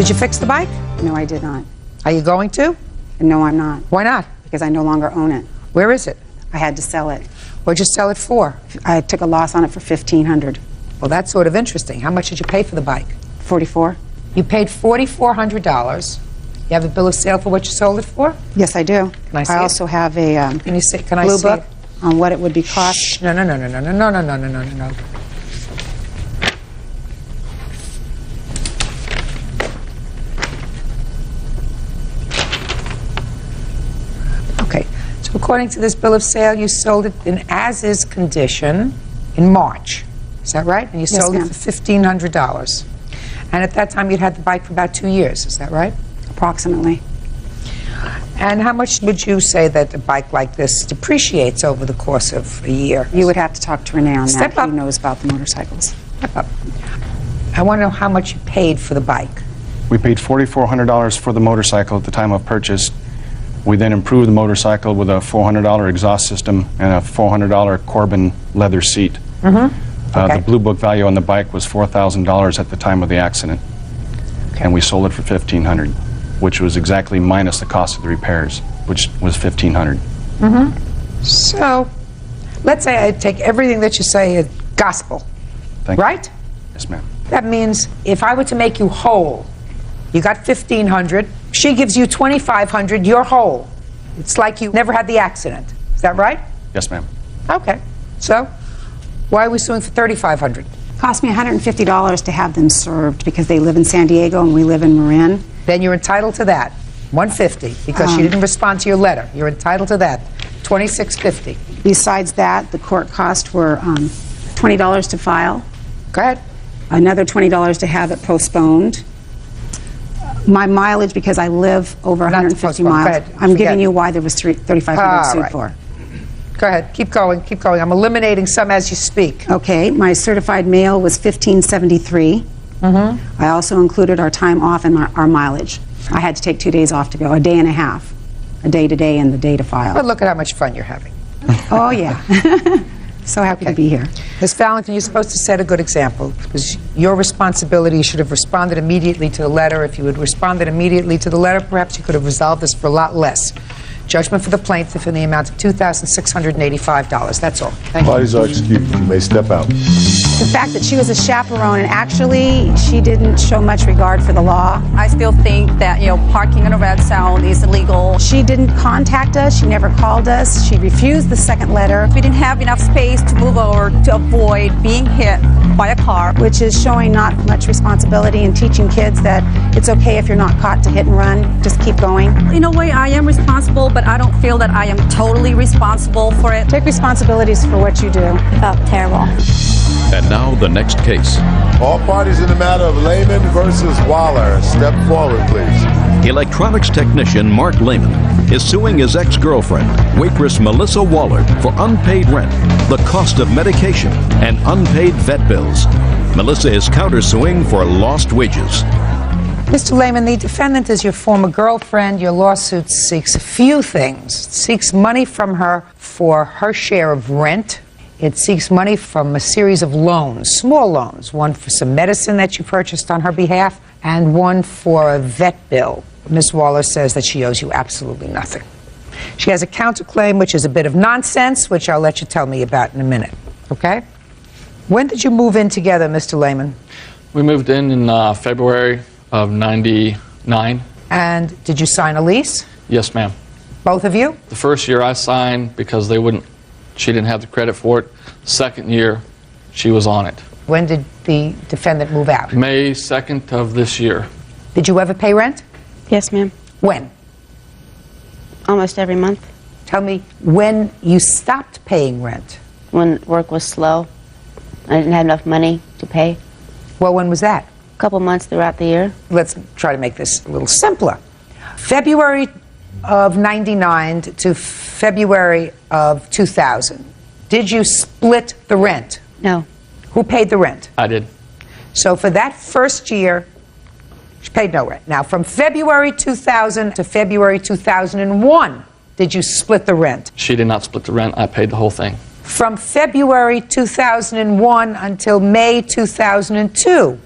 Did you fix the bike? No, I did not. Are you going to? No, I'm not. Why not? Because I no longer own it. Where is it? I had to sell it. What'd you sell it for? I took a loss on it for $1,500. Well, that's sort of interesting. How much did you pay for the bike? $44. You paid $4,400. You have a bill of sale for what you sold it for? Yes, I do. Can I see I it? also have a Can you see? Can I blue see book it? on what it would be cost. Shh. No, no, no, no, no, no, no, no, no, no, no, no. Okay. So according to this bill of sale, you sold it in as-is condition in March. Is that right? And you Yes, sold it ma'am. for $1,500. And at that time, you'd had the bike for about 2 years. Is that right? Approximately. And how much would you say that a bike like this depreciates over the course of a year? You would have to talk to Renee on Step that. up. He knows about the motorcycles. Step up. I want to know how much you paid for the bike. We paid $4,400 for the motorcycle at the time of purchase. We then improved the motorcycle with a $400 exhaust system and a $400 Corbin leather seat. Okay. The blue book value on the bike was $4,000 at the time of the accident. Okay. And we sold it for $1,500, which was exactly minus the cost of the repairs, which was $1,500. So, let's say I take everything that you say as gospel, Thank you. right? Yes, ma'am. That means if I were to make you whole, you got $1,500, she gives you $2,500, you're whole. It's like you never had the accident. Is that right? Yes, ma'am. Okay. So, why are we suing for $3,500? It cost me $150 to have them served because they live in San Diego and we live in Marin. Then you're entitled to that. $150 because she didn't respond to your letter. You're entitled to that. $2,650. Besides that, the court costs were $20 to file, Go ahead. another $20 to have it postponed. My mileage, because I live over Not to 150 postpone. Go miles. ahead. I'm Forget giving it. you why there was $3,500 All sued right. for. Go ahead. Keep going. Keep going. I'm eliminating some as you speak. Okay, my certified mail was $1,573. I also included our time off and our mileage. I had to take 2 days off to go, a day and a half, a day to day and the day to But file. look at how much fun you're having. Oh, yeah. So happy to be here. Ms. Valentin, you're supposed to set a good example. It was your responsibility. You should have responded immediately to the letter. If you had responded immediately to the letter, perhaps you could have resolved this for a lot less. Judgment for the plaintiff in the amount of $2,685. That's all. Thank you. Parties are excused. You may step out. The fact that she was a chaperone and actually she didn't show much regard for the law. I still think that, parking in a red zone is illegal. She didn't contact us. She never called us. She refused the second letter, We didn't have enough space to move over to avoid being hit by a car. which is showing not much responsibility and teaching kids that it's okay if you're not caught to hit and run. Just keep going. In a way, I am responsible, but I don't feel that I am totally responsible for it. Take responsibilities for what you do. Oh, terrible. And now the next case. All parties in the matter of Lehman versus Waller, step forward, please. Electronics technician Mark Lehman is suing his ex-girlfriend, waitress Melissa Waller, for unpaid rent, the cost of medication, and unpaid vet bills. Melissa is countersuing for lost wages. Mr. Lehman, the defendant is your former girlfriend. Your lawsuit seeks a few things. It seeks money from her for her share of rent. It seeks money from a series of loans, small loans, one for some medicine that you purchased on her behalf, and one for a vet bill. Ms. Waller says that she owes you absolutely nothing. She has a counterclaim, which is a bit of nonsense, which I'll let you tell me about in a minute, okay? When did you move in together, Mr. Lehman? We moved in February of '99. And did you sign a lease? Yes, ma'am. Both of you? The first year I signed because she didn't have the credit for it. Second year, she was on it. When did the defendant move out? May 2nd of this year. Did you ever pay rent? Yes, ma'am. When? Almost every month. Tell me when you stopped paying rent. When work was slow, I didn't have enough money to pay. Well, when was that? A couple months throughout the year. Let's try to make this a little simpler. February of '99 to February of 2000. Did you split the rent? No. Who paid the rent? I did. So for that first year, she paid no rent. Now, from February 2000 to February 2001, did you split the rent? She did not split the rent. I paid the whole thing. From February 2001 until May 2002,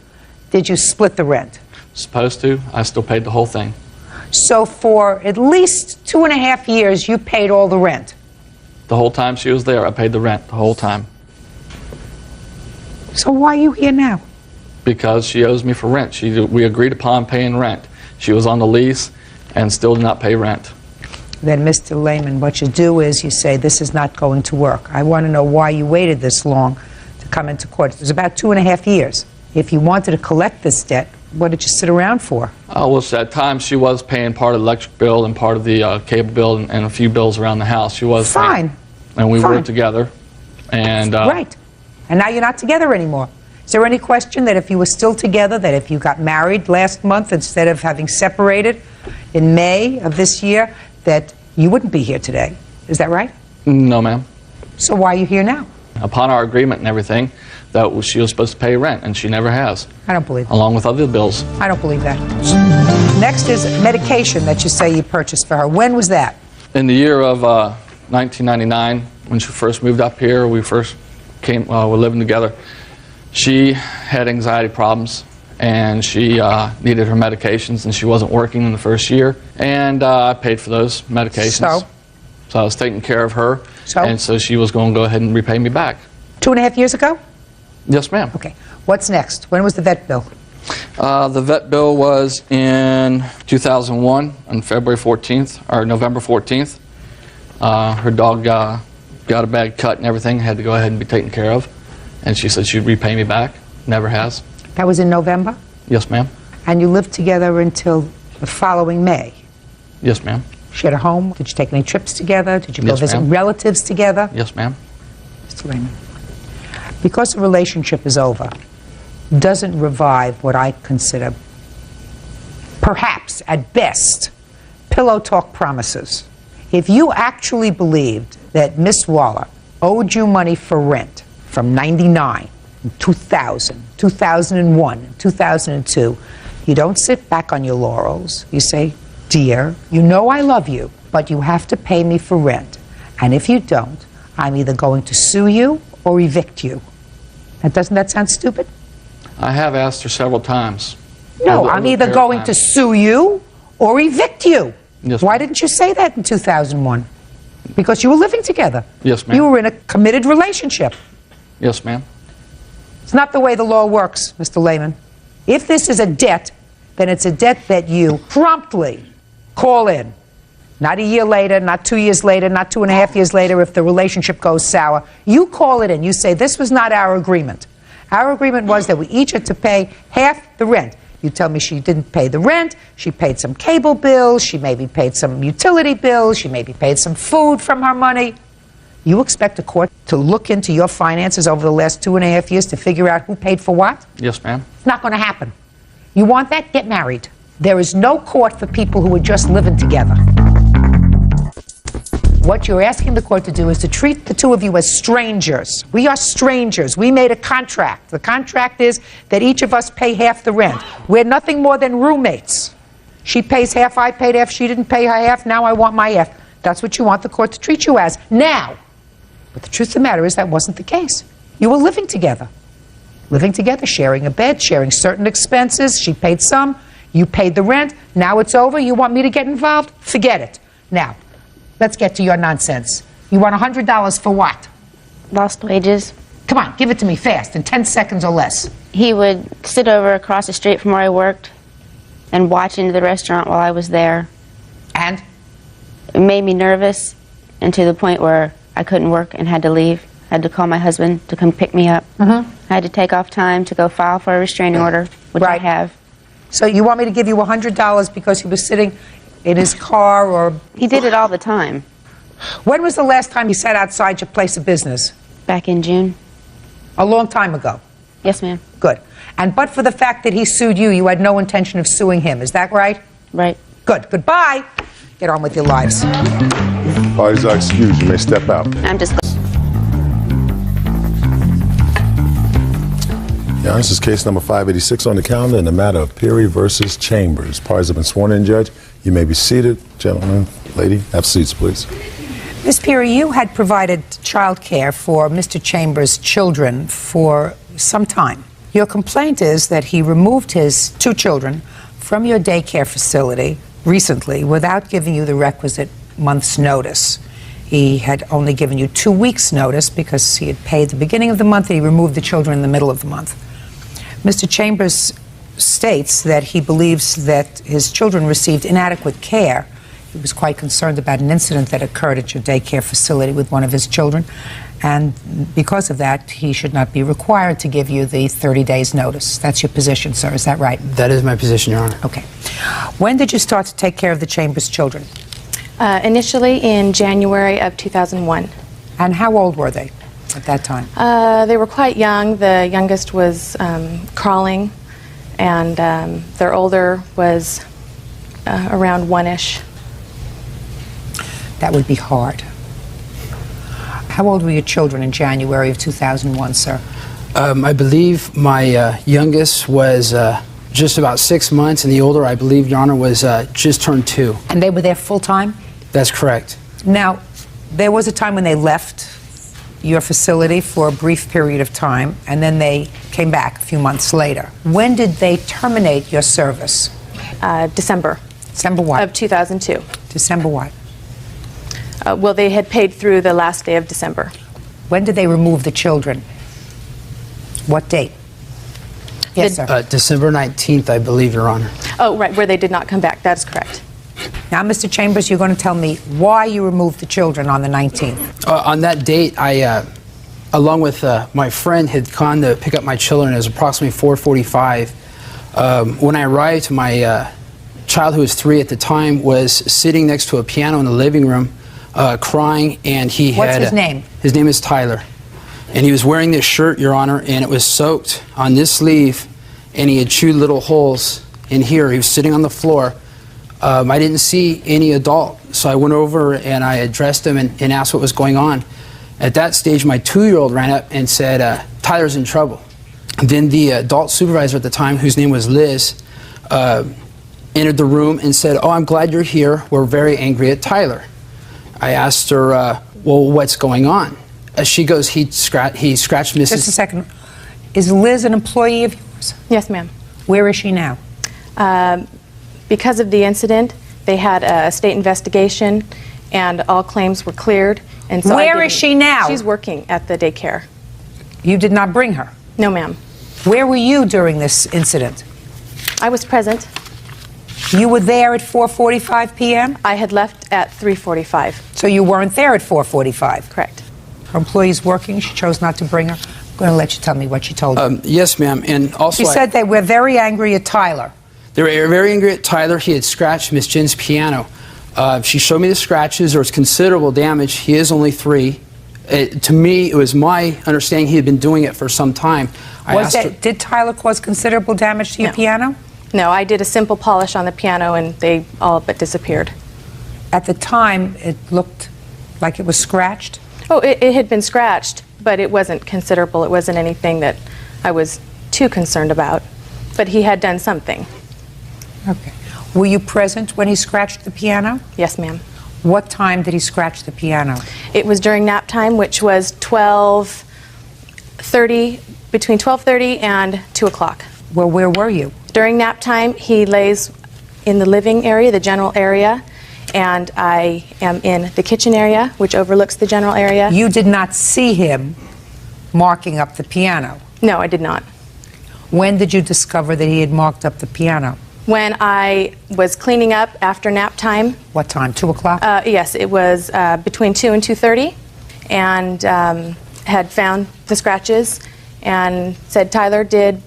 did you split the rent? supposed to, I still paid the whole thing. So for at least 2.5 years, you paid all the rent. The whole time she was there, I paid the rent the whole time. So why are you here now? Because she owes me for rent. We agreed upon paying rent. She was on the lease and still did not pay rent. Then, Mr. Lehman, what you do is you say, this is not going to work. I want to know why you waited this long to come into court. It was about 2.5 years. If you wanted to collect this debt, what did you sit around for? Well, at times she was paying part of the electric bill and part of the cable bill and a few bills around the house. She was Fine. paying. And we were together. And right. And now you're not together anymore. Is there any question that if you were still together, that if you got married last month instead of having separated in May of this year, that you wouldn't be here today? Is that right? No, ma'am. So why are you here now? Upon our agreement and everything, that she was supposed to pay rent, and she never has. I don't believe that. Along with other bills. I don't believe that. Next is medication that you say you purchased for her. When was that? In the year of 1999, when she first moved up here, we first came, we're living together. She had anxiety problems, and she needed her medications, and she wasn't working in the first year. And I paid for those medications. So I was taking care of her. And so she was going to go ahead and repay me back. 2.5 years ago? Yes, ma'am. Okay. What's next? When was the vet bill? The vet bill was in 2001 on February 14th, or November 14th. Her dog got a bad cut and everything, had to go ahead and be taken care of. And she said she'd repay me back. Never has. That was in November? Yes, ma'am. And you lived together until the following May? Yes, ma'am. She had a home? Did you take any trips together? Did you go Yes, visit ma'am. relatives together? Yes, ma'am. Mr. Raymond, because the relationship is over, doesn't revive what I consider, perhaps at best, pillow talk promises. If you actually believed that Miss Waller owed you money for rent from 99, 2000, 2001, 2002, you don't sit back on your laurels. You say, dear, you know I love you, but you have to pay me for rent. And if you don't, I'm either going to sue you or evict you. Now, doesn't that sound stupid? I have asked her several times. No, I'm either going to sue you or evict you. Yes, Why didn't you say that in 2001? Because you were living together. Yes, ma'am. You were in a committed relationship. Yes, ma'am. It's not the way the law works, Mr. Lehman. If this is a debt, then it's a debt that you promptly call in. Not a year later, not 2 years later, not 2.5 years later if the relationship goes sour. You call it in. You say, this was not our agreement. Our agreement was that we each had to pay half the rent. You tell me she didn't pay the rent, she paid some cable bills, she maybe paid some utility bills, she maybe paid some food from her money. You expect a court to look into your finances over the last 2.5 years to figure out who paid for what? Yes, ma'am. It's not going to happen. You want that? Get married. There is no court for people who are just living together. What you're asking the court to do is to treat the two of you as strangers. We are strangers. We made a contract. The contract is that each of us pay half the rent. We're nothing more than roommates. She pays half, I paid half, she didn't pay her half, now I want my half. That's what you want the court to treat you as. Now, but the truth of the matter is that wasn't the case. You were living together. Living together, sharing a bed, sharing certain expenses. She paid some, you paid the rent. Now it's over, you want me to get involved? Forget it. Now, let's get to your nonsense. You want $100 for what? Lost wages. Come on, give it to me fast, in 10 seconds or less. He would sit over across the street from where I worked and watch into the restaurant while I was there. And? It made me nervous, and to the point where I couldn't work and had to leave. I had to call my husband to come pick me up. I had to take off time to go file for a restraining order, which I have. So you want me to give you $100 because he was sitting in his car, or? He did it all the time. When was the last time you sat outside your place of business? Back in June. A long time ago? Yes, ma'am. Good. And but for the fact that he sued you, you had no intention of suing him. Is that right? Right. Good. Goodbye. Get on with your lives. Parties are excused. You may step out. I'm just... Yeah, this is case number 586 on the calendar in the matter of Perry versus Chambers. Parties have been sworn in, Judge. You may be seated. Gentlemen, lady, have seats, please. Ms. Perry, you had provided child care for Mr. Chambers' children for some time. Your complaint is that he removed his two children from your daycare facility recently without giving you the requisite month's notice. He had only given you 2 weeks' notice because he had paid the beginning of the month and he removed the children in the middle of the month. Mr. Chambers states that he believes that his children received inadequate care. He was quite concerned about an incident that occurred at your daycare facility with one of his children, and because of that, he should not be required to give you the 30 days notice. That's your position, sir, is that right? That is my position, Your Honor. Okay. When did you start to take care of the Chambers children? Initially in January of 2001. And how old were they at that time? They were quite young. The youngest was crawling, and their older was around one-ish. That would be hard. How old were your children in January of 2001, sir? I believe my youngest was just about 6 months, and the older, I believe, Your Honor, was just turned 2. And they were there full-time? That's correct. Now, there was a time when they left your facility for a brief period of time, and then they came back a few months later. When did they terminate your service? December. December what? Of 2002. December what? Well, they had paid through the last day of December. When did they remove the children? What date? Yes, sir. December 19th, I believe, Your Honor. Oh, right, where they did not come back. That is correct. Now, Mr. Chambers, you're going to tell me why you removed the children on the 19th. On that date, I, along with my friend, had gone to pick up my children. It was approximately 4:45. When I arrived, my child, who was 3 at the time, was sitting next to a piano in the living room, crying, and he had... What's his name? His name is Tyler. And he was wearing this shirt, Your Honor, and it was soaked on this sleeve, and he had chewed little holes in here. He was sitting on the floor. I didn't see any adult, so I went over and I addressed him and asked what was going on. At that stage, my 2-year-old ran up and said, Tyler's in trouble. Then the adult supervisor at the time, whose name was Liz, entered the room and said, "Oh, I'm glad you're here. We're very angry at Tyler." I asked her, well, what's going on? She goes, he scratched Mrs. Just a second. Is Liz an employee of yours? Yes, ma'am. Where is she now? Because of the incident, they had a state investigation, and all claims were cleared. And so Where is she now? She's working at the daycare. You did not bring her? No, ma'am. Where were you during this incident? I was present. You were there at 4:45 p.m.? I had left at 3:45. So you weren't there at 4:45? Correct. Her employee's working. She chose not to bring her. I'm going to let you tell me what she told you. Yes, ma'am. And also, she said they were very angry at Tyler. They were very angry at Tyler. He had scratched Miss Jin's piano. She showed me the scratches. There was considerable damage. He is only 3. To me, it was my understanding he had been doing it for some time. Did Tyler cause considerable damage to your piano? No, I did a simple polish on the piano, and they all but disappeared. At the time, it looked like it was scratched? Oh, it had been scratched, but it wasn't considerable. It wasn't anything that I was too concerned about. But he had done something. Okay. Were you present when he scratched the piano? Yes, ma'am. What time did he scratch the piano? It was during nap time, which was 12:30, between 12:30 and 2 o'clock. Well, where were you? During nap time, he lays in the living area, the general area, and I am in the kitchen area, which overlooks the general area. You did not see him marking up the piano? No, I did not. When did you discover that he had marked up the piano? When I was cleaning up after nap time. What time, 2 o'clock? Yes, it was between 2 and 2:30, and had found the scratches and said, "Tyler, did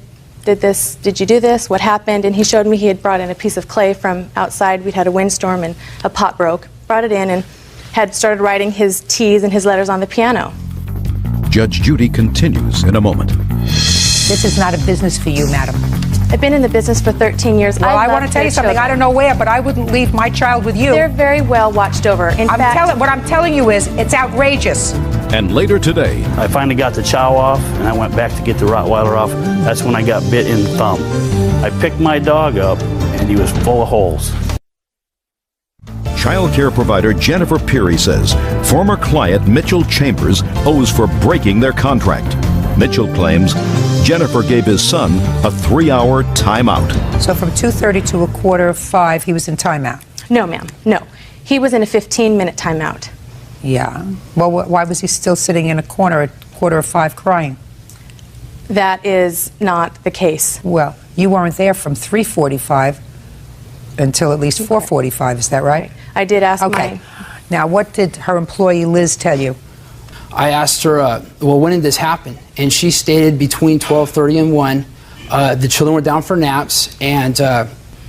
you do this? What happened?" And he showed me he had brought in a piece of clay from outside. We'd had a windstorm and a pot broke. Brought it in and had started writing his T's and his letters on the piano. Judge Judy continues in a moment. This is not a business for you, madam. I've been in the business for 13 years. Well, I want to tell you something. I don't know where, but I wouldn't leave my child with you. They're very well watched over. In fact, what I'm telling you is, it's outrageous. And later today, I finally got the chow off, and I went back to get the Rottweiler off. That's when I got bit in the thumb. I picked my dog up, and he was full of holes. Child care provider Jennifer Peary says former client Mitchell Chambers owes for breaking their contract. Mitchell claims Jennifer gave his son a 3-hour timeout. So from 2:30 to 4:45, he was in timeout? No, ma'am, no. He was in a 15-minute timeout. Yeah. Well, why was he still sitting in a corner at 4:45 crying? That is not the case. Well, you weren't there from 3:45 until at least 4:45, is that right? I did ask Okay. Now, what did her employee Liz tell you? I asked her, well, when did this happen? And she stated between 12:30 and 1. The children were down for naps, and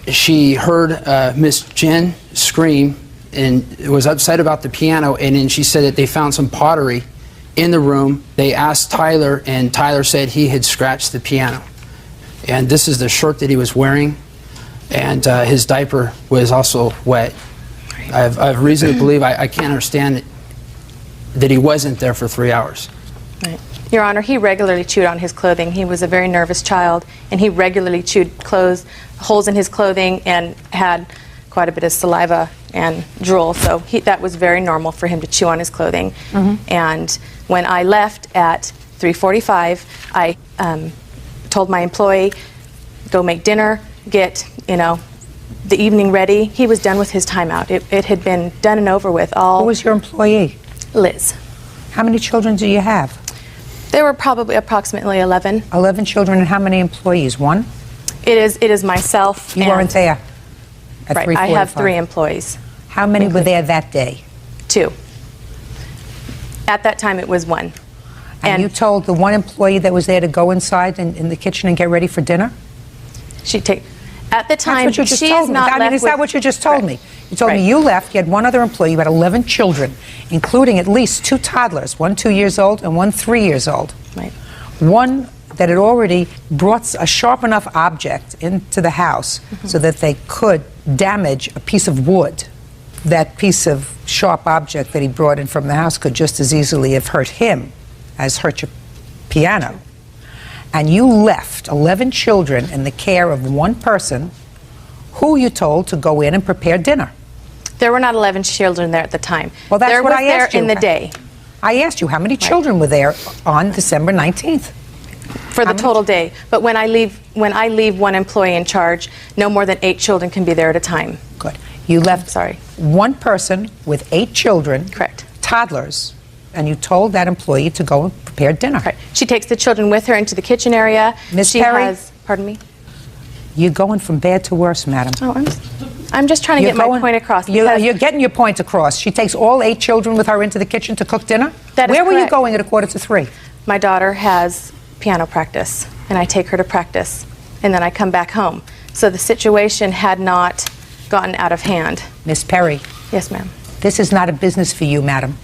she heard Miss Jen scream and was upset about the piano, and then she said that they found some pottery in the room. They asked Tyler, and Tyler said he had scratched the piano. And this is the shirt that he was wearing, and his diaper was also wet. I have reason to believe I can't understand that he wasn't there for 3 hours. Right. Your Honor, he regularly chewed on his clothing. He was a very nervous child, and he regularly chewed holes in his clothing and had quite a bit of saliva and drool, so that was very normal for him to chew on his clothing. And when I left at 3:45, I told my employee, go make dinner, get, the evening ready. He was done with his timeout. It had been done and over with. Who was your employee? Liz. How many children do you have? There were probably approximately 11. 11 children, and how many employees? One? It is myself. You weren't there at Right, 3:45? I have 3 employees. How many were there that day? 2. At that time, it was 1. And you told the one employee that was there to go inside in the kitchen and get ready for dinner? At the time, that's what you just she told is me. not I mean, is that what you just told me? You told me you left, you had one other employee, you had 11 children, including at least 2 toddlers, one 2 years old and one 3 years old. Right. One that had already brought a sharp enough object into the house so that they could damage a piece of wood. That piece of sharp object that he brought in from the house could just as easily have hurt him as hurt your piano. And you left 11 children in the care of one person who you told to go in and prepare dinner. There were not 11 children there at the time. Well, that's there what was I asked there you. in the day. I asked you how many children were there on December 19th? For the total day. But when I leave one employee in charge, no more than 8 children can be there at a time. Good. You left one person with 8 children, correct, toddlers, and you told that employee to go and prepare dinner. Right. She takes the children with her into the kitchen area. Miss Perry? Pardon me? You're going from bad to worse, madam. Oh, I'm just trying to get my point across. You're getting your point across. She takes all 8 children with her into the kitchen to cook dinner? That is Where were you correct. going at 2:45? My daughter has piano practice, and I take her to practice, and then I come back home. So the situation had not gotten out of hand. Miss Perry. Yes, ma'am. This is not a business for you, madam.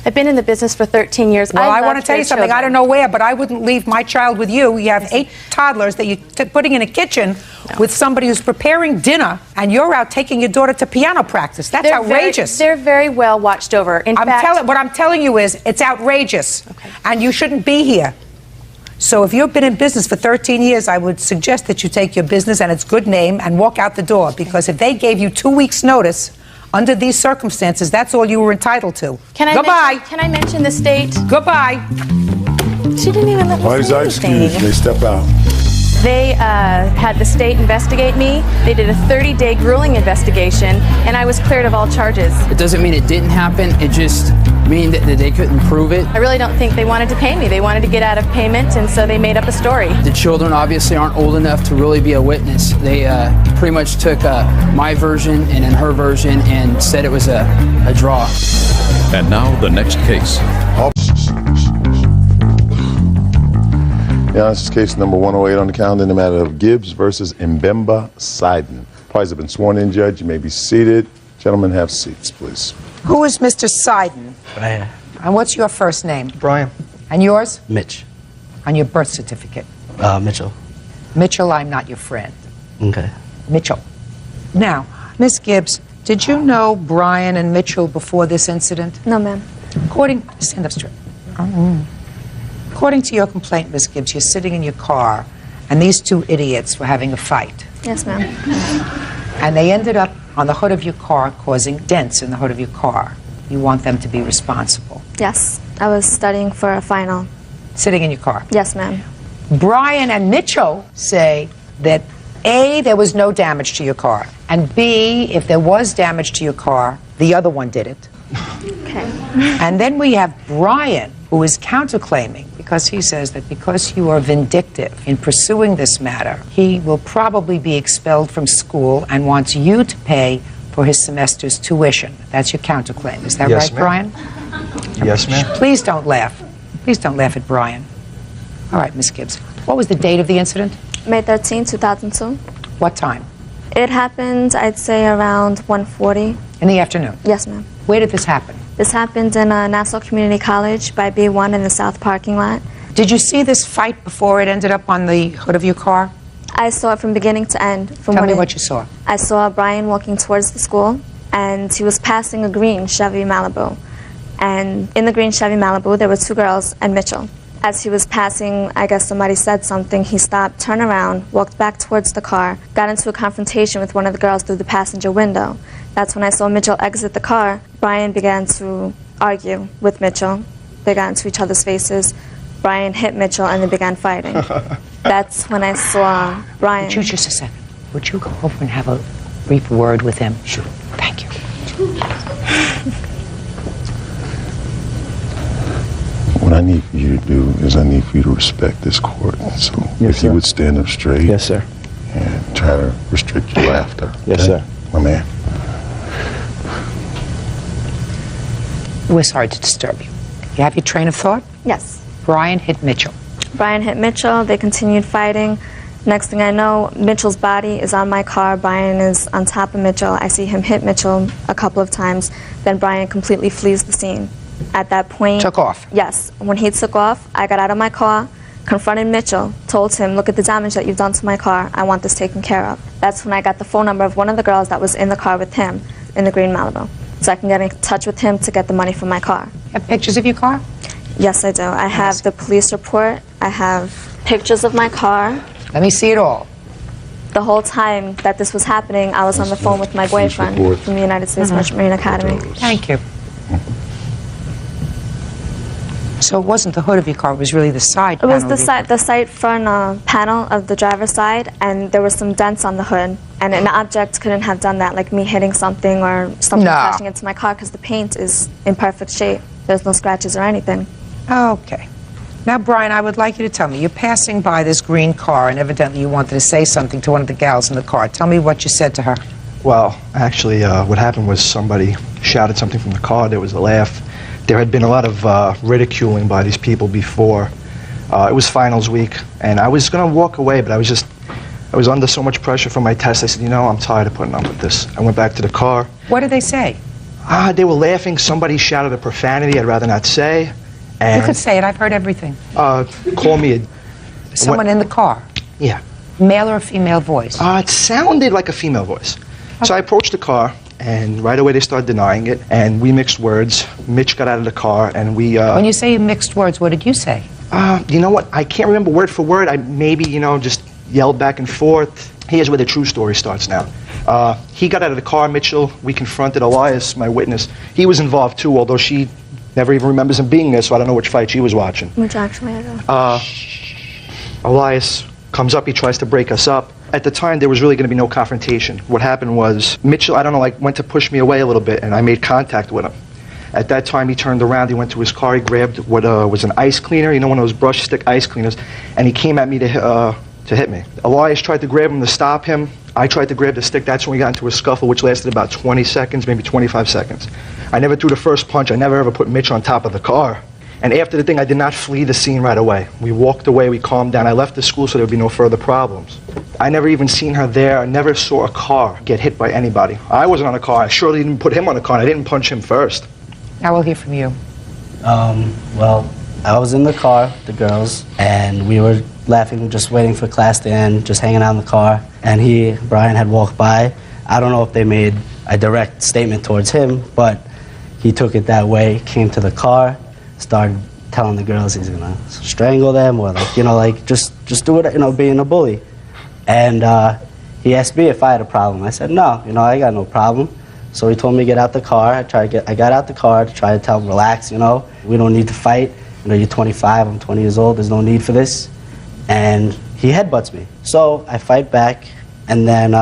I've been in the business for 13 years. Well, I want to loved tell you their something. I children. don't know where, but I wouldn't leave my child with you. You have 8 toddlers that you're putting in a kitchen with somebody who's preparing dinner, and you're out taking your daughter to piano practice. That's outrageous. They're very well watched over. In fact, what I'm telling you is it's outrageous, and you shouldn't be here. So if you've been in business for 13 years, I would suggest that you take your business and its good name and walk out the door, because if they gave you 2 weeks' notice under these circumstances, that's all you were entitled to. Goodbye. Can I mention the state? Goodbye. She didn't even let me Parties say are anything. excused. They step out. They had the state investigate me. They did a 30-day grueling investigation, and I was cleared of all charges. It doesn't mean it didn't happen. It just means that they couldn't prove it. I really don't think they wanted to pay me. They wanted to get out of payment, and so they made up a story. The children obviously aren't old enough to really be a witness. They pretty much took my version and then her version and said it was a draw. And now the next case. Yeah, this is case number 108 on the calendar in the matter of Gibbs versus Mbemba Sidon. Parties have been sworn in, Judge. You may be seated. Gentlemen, have seats, please. Who is Mr. Sidon? Brian. And what's your first name? Brian. And yours? Mitch. On your birth certificate? Mitchell. Mitchell, I'm not your friend. Okay. Mitchell. Now, Miss Gibbs, did you know Brian and Mitchell before this incident? No, ma'am. Stand up straight. According to your complaint, Miss Gibbs, you're sitting in your car, and these 2 idiots were having a fight. Yes, ma'am. And they ended up on the hood of your car, causing dents in the hood of your car. You want them to be responsible. Yes, I was studying for a final. Sitting in your car? Yes, ma'am. Brian and Mitchell say that A, there was no damage to your car, and B, if there was damage to your car, the other one did it. Okay. And then we have Brian, who is counterclaiming because he says that because you are vindictive in pursuing this matter, he will probably be expelled from school and wants you to pay for his semester's tuition. That's your counterclaim. Is that Yes, right, Brian? Yes, ma'am. Please don't laugh. Please don't laugh at Brian. All right, Miss Gibbs. What was the date of the incident? May 13, 2002. What time? It happened, I'd say, around 1:40. In the afternoon? Yes, ma'am. Where did this happen? This happened in Nassau Community College by B1 in the south parking lot. Did you see this fight before it ended up on the hood of your car? I saw it from beginning to end. Tell me what you saw. I saw Brian walking towards the school, and he was passing a green Chevy Malibu. And in the green Chevy Malibu, there were two girls and Mitchell. As he was passing, I guess somebody said something. He stopped, turned around, walked back towards the car, got into a confrontation with one of the girls through the passenger window. That's when I saw Mitchell exit the car. Brian began to argue with Mitchell. They got into each other's faces. Brian hit Mitchell and they began fighting. That's when I saw Brian. Would you just a second? Would you go over and have a brief word with him? Sure. Thank you. What I need for you to do is I need for you to respect this court. So if you would stand up straight. Yes, sir. And try to restrict your laughter. Yes, sir. My man. We're sorry to disturb you. You have your train of thought? Yes. Brian hit Mitchell. Brian hit Mitchell. They continued fighting. Next thing I know, Mitchell's body is on my car. Brian is on top of Mitchell. I see him hit Mitchell a couple of times. Then Brian completely flees the scene. At that point... Took off? Yes. When he took off, I got out of my car, confronted Mitchell, told him, look at the damage that you've done to my car. I want this taken care of. That's when I got the phone number of one of the girls that was in the car with him in the green Malibu. So I can get in touch with him to get the money for my car. Have pictures of your car? Yes, I do. I have the police report. I have pictures of my car. Let me see it all. The whole time that this was happening, I was on the phone with my boyfriend from the United States Marine Academy. Thank you. So it wasn't the hood of your car, it was really the side panel? It was the side front panel of the driver's side, and there were some dents on the hood. And an object couldn't have done that, like me hitting something or something crashing into my car, because the paint is in perfect shape. There's no scratches or anything. Okay. Now, Brian, I would like you to tell me, you're passing by this green car, and evidently you wanted to say something to one of the gals in the car. Tell me what you said to her. Well, actually, what happened was somebody shouted something from the car. There was a laugh. There had been a lot of ridiculing by these people before. It was finals week, and I was going to walk away, but I was under so much pressure from my test. I said, you know, I'm tired of putting up with this. I went back to the car. What did they say? They were laughing. Somebody shouted a profanity I'd rather not say. And you could say it. I've heard everything. Call me a... Someone in the car? Yeah. Male or a female voice? It sounded like a female voice. Okay. So I approached the car, and right away they started denying it, and we mixed words. Mitch got out of the car, and we... When you say you mixed words, what did you say? You know what? I can't remember word for word. I maybe, you know, just yelled back and forth. Here's where the true story starts now. He got out of the car, Mitchell. We confronted Elias, my witness. He was involved too, although she never even remembers him being there, so I don't know which fight she was watching. Which actually I don't. Elias comes up, he tries to break us up. At the time, there was really going to be no confrontation. What happened was, Mitchell, I don't know, like, went to push me away a little bit, and I made contact with him. At that time, he turned around, he went to his car, he grabbed what was an ice cleaner, you know, one of those brush stick ice cleaners, and he came at me to hit me. Elias tried to grab him to stop him. I tried to grab the stick. That's when we got into a scuffle, which lasted about 20 seconds, maybe 25 seconds. I never threw the first punch. I never ever put Mitch on top of the car. And after the thing, I did not flee the scene right away. We walked away, we calmed down. I left the school so there would be no further problems. I never even seen her there. I never saw a car get hit by anybody. I wasn't on a car. I surely didn't put him on a car. I didn't punch him first. Now we'll hear from you. Well, I was in the car, the girls, and we were laughing, just waiting for class to end, just hanging out in the car. And Brian had walked by. I don't know if they made a direct statement towards him, but he took it that way, came to the car, started telling the girls he's gonna strangle them, or like, you know, like just do it, you know, being a bully. And he asked me if I had a problem. I said, no, you know, I got no problem. So he told me to get out the car. I got out the car to try to tell him, relax, you know, we don't need to fight. You know, you're 25, I'm 20 years old, there's no need for this. and he headbutts me. So I fight back, and then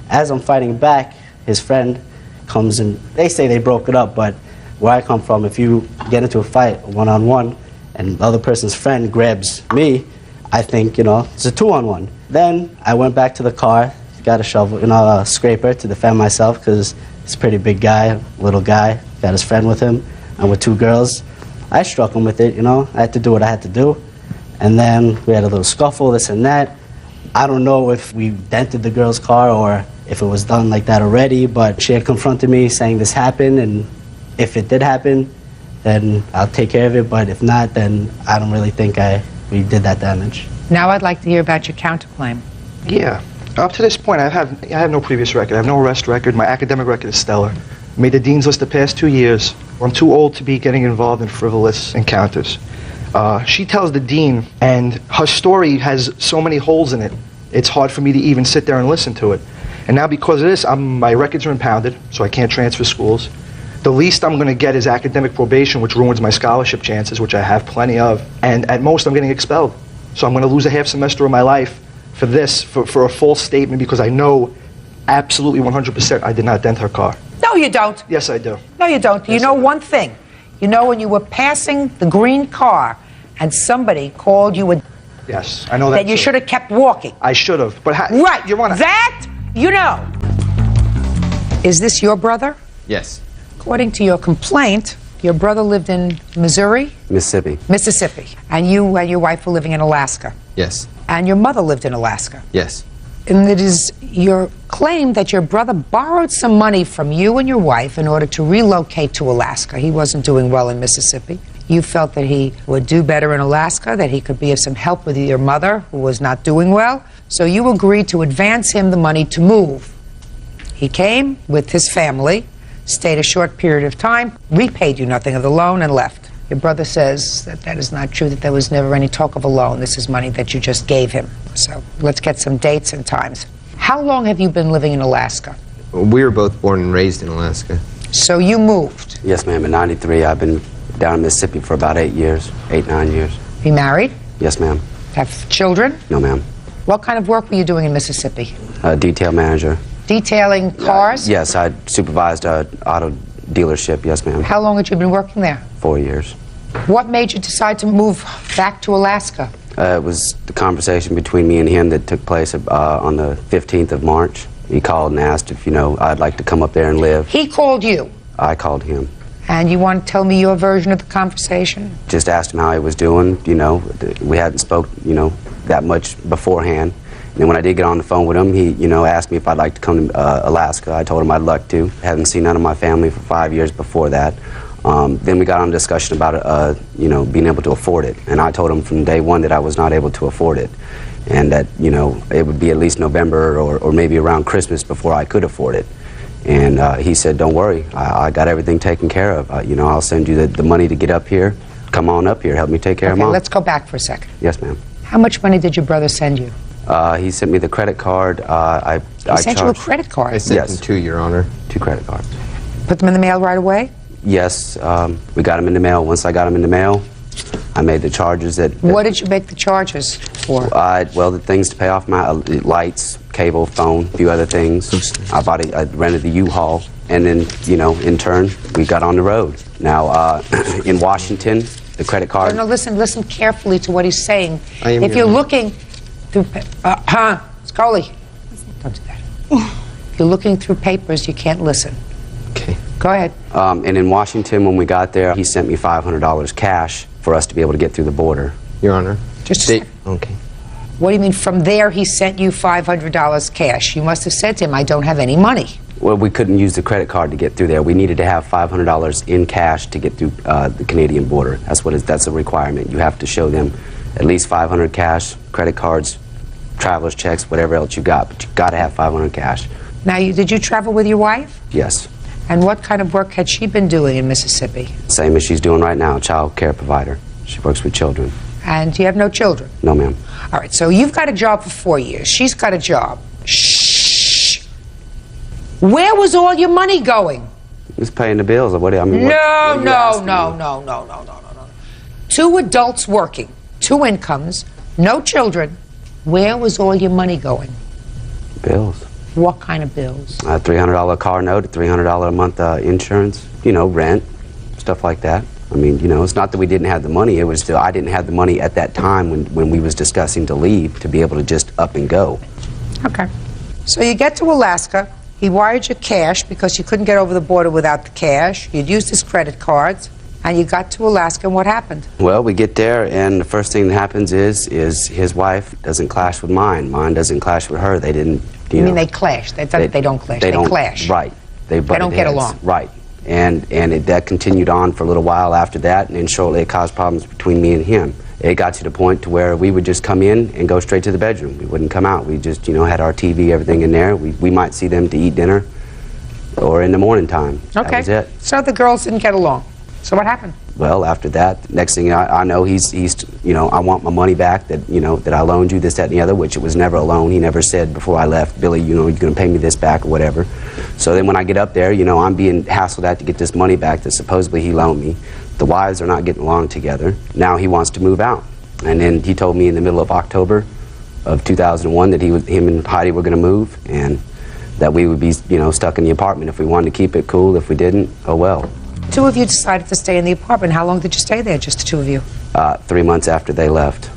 as I'm fighting back, his friend comes and they say they broke it up, but where I come from, if you get into a fight one-on-one and the other person's friend grabs me, I think, you know, it's a two-on-one. Then I went back to the car, got a shovel, you know, a scraper to defend myself because he's a pretty big guy, little guy, got his friend with him. I'm with two girls. I struck him with it, you know, I had to do what I had to do. And then we had a little scuffle, this and that. I don't know if we dented the girl's car or if it was done like that already, but she had confronted me saying this happened, and if it did happen, then I'll take care of it, but if not, then I don't really think we did that damage. Now I'd like to hear about your counterclaim. Yeah. Up to this point, I have no previous record. I have no arrest record. My academic record is stellar. Made the dean's list the past 2 years. I'm too old to be getting involved in frivolous encounters. She tells the dean, and her story has so many holes in it, it's hard for me to even sit there and listen to it. And now because of this, my records are impounded, so I can't transfer schools. The least I'm going to get is academic probation, which ruins my scholarship chances, which I have plenty of. And at most, I'm getting expelled. So I'm going to lose a half semester of my life for this, for a false statement, because I know absolutely 100% I did not dent her car. No, you don't. Yes, I do. No, you don't. You know one thing. You know when you were passing the green car and somebody called you a... Yes, I know that. That you should have kept walking. I should have, but... Right. Your Honor. That, you know. Is this your brother? Yes. According to your complaint, your brother lived in Missouri? Mississippi. Mississippi. And you and your wife were living in Alaska? Yes. And your mother lived in Alaska? Yes. And it is your claim that your brother borrowed some money from you and your wife in order to relocate to Alaska. He wasn't doing well in Mississippi. You felt that he would do better in Alaska, that he could be of some help with your mother, who was not doing well. So you agreed to advance him the money to move. He came with his family, stayed a short period of time, repaid you nothing of the loan, and left. Your brother says that that is not true, that there was never any talk of a loan. This is money that you just gave him. So let's get some dates and times. How long have you been living in Alaska? We were both born and raised in Alaska. So you moved? Yes, ma'am. In '93, I've been down in Mississippi for about 8 years, 9 years. You married? Yes, ma'am. Have children? No, ma'am. What kind of work were you doing in Mississippi? Detail manager. Detailing cars? Yes, I supervised an auto dealership, yes, ma'am. How long had you been working there? 4 years. What made you decide to move back to Alaska? It was the conversation between me and him that took place on the 15th of March. He called and asked if, I'd like to come up there and live. He called you? I called him. And you want to tell me your version of the conversation? Just asked him how he was doing, We hadn't spoke, that much beforehand. And then when I did get on the phone with him, he, asked me if I'd like to come to Alaska. I told him I'd like to. Hadn't seen none of my family for 5 years before that. Then we got on a discussion about, being able to afford it. And I told him from day one that I was not able to afford it. And that, it would be at least November or maybe around Christmas before I could afford it. And he said, don't worry, I got everything taken care of. I'll send you the money to get up here. Come on up here, help me take care of Mom. Let's go back for a second. Yes, ma'am. How much money did your brother send you? He sent me the credit card. He sent you a credit card? I sent him 2, Your Honor. 2 credit cards. Put them in the mail right away? Yes, we got them in the mail. Once I got them in the mail, I made the charges that... What did you make the charges for? Well, the things to pay off my lights, cable, phone, a few other things. I rented the U-Haul, and then, in turn, we got on the road. Now, in Washington, the credit card... No, listen carefully to what he's saying. If you're looking through... Scully, don't do that. If you're looking through papers, you can't listen. Okay. Go ahead. And in Washington, when we got there, he sent me $500 cash for us to be able to get through the border. Your Honor. Just a second. Okay. What do you mean from there he sent you $500 cash? You must have said to him, I don't have any money. Well, we couldn't use the credit card to get through there. We needed to have $500 in cash to get through the Canadian border. That's a requirement. You have to show them at least $500 cash, credit cards, traveler's checks, whatever else you got. But you got to have $500 cash. Now, did you travel with your wife? Yes. And what kind of work had she been doing in Mississippi? Same as she's doing right now, child care provider. She works with children. And you have no children? No, ma'am. All right, so you've got a job for 4 years. She's got a job. Shh. Where was all your money going? It was paying the bills. No. 2 adults working, 2 incomes, no children. Where was all your money going? Bills. What kind of bills? A $300 car note, a $300 a month insurance, you know, rent, stuff like that. I mean, you know, it's not that we didn't have the money, it was still, I didn't have the money at that time when we was discussing to leave to be able to just up and go. Okay. So you get to Alaska, he wired you cash because you couldn't get over the border without the cash. You'd used his credit cards, and you got to Alaska, and what happened? Well, we get there, and the first thing that happens is his wife doesn't clash with mine. Mine doesn't clash with her. They didn't, You mean they clash? They don't clash. They clash. Right. They don't get along. Right. That continued on for a little while after that, and then shortly it caused problems between me and him. It got to the point to where we would just come in and go straight to the bedroom. We wouldn't come out. We just, you know, had our TV, everything in there. We might see them to eat dinner or in the morning time. Okay. That was it. So the girls didn't get along. So what happened? Well, after that, next thing I know, he's, you know, I want my money back that, you know, that I loaned you, this, that, and the other, which it was never a loan. He never said before I left, Billy, you know, you're going to pay me this back or whatever. So then when I get up there, you know, I'm being hassled at to get this money back that supposedly he loaned me. The wives are not getting along together. Now he wants to move out. And then he told me in the middle of October of 2001 that him and Heidi were going to move, and that we would be, you know, stuck in the apartment. If we wanted to keep it, cool. If we didn't, oh well. Two of you decided to stay in the apartment. How long did you stay there, just the two of you? 3 months after they left.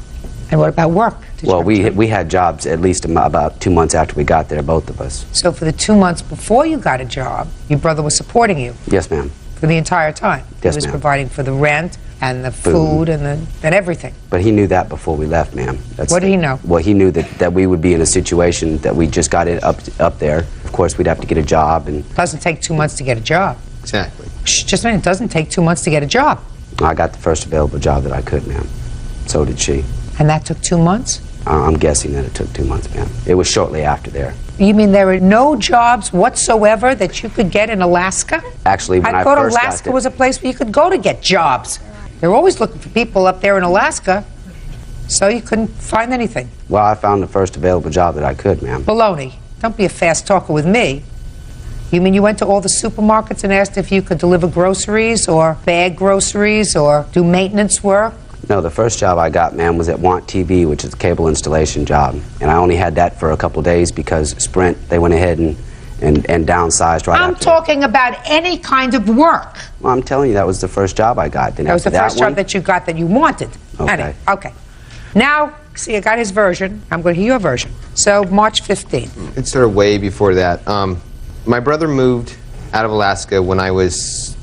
And what about work? Well, we had jobs at least about 2 months after we got there, both of us. So for the 2 months before you got a job, your brother was supporting you? Yes, ma'am. For the entire time? Yes, he was ma'am. providing for the rent and the food and everything? But he knew that before we left, ma'am. What did he know? Well, he knew that we would be in a situation that we just got it up there. Of course, we'd have to get a job. And doesn't take 2 months to get a job. Exactly. Just a minute, it doesn't take 2 months to get a job. I got the first available job that I could, ma'am. So did she. And that took 2 months? I'm guessing that it took 2 months, ma'am. It was shortly after there. You mean there were no jobs whatsoever that you could get in Alaska? Actually, when I thought first Alaska got there, was a place where you could go to get jobs. They're always looking for people up there in Alaska, so you couldn't find anything. well, I found the first available job that I could, ma'am. Baloney. Don't be a fast talker with me. You mean you went to all the supermarkets and asked if you could deliver groceries or bag groceries or do maintenance work? No, the first job I got, ma'am, was at Want TV, which is a cable installation job. And I only had that for a couple days because Sprint, they went ahead and downsized right I'm after. talking about any kind of work. Well, I'm telling you, that was the first job I got. Then That was the after first job that you got that you wanted. Okay. Anyway, okay. Now, see, I got his version. I'm going to hear your version. So, March 15th. It started way before that. My brother moved out of Alaska when I was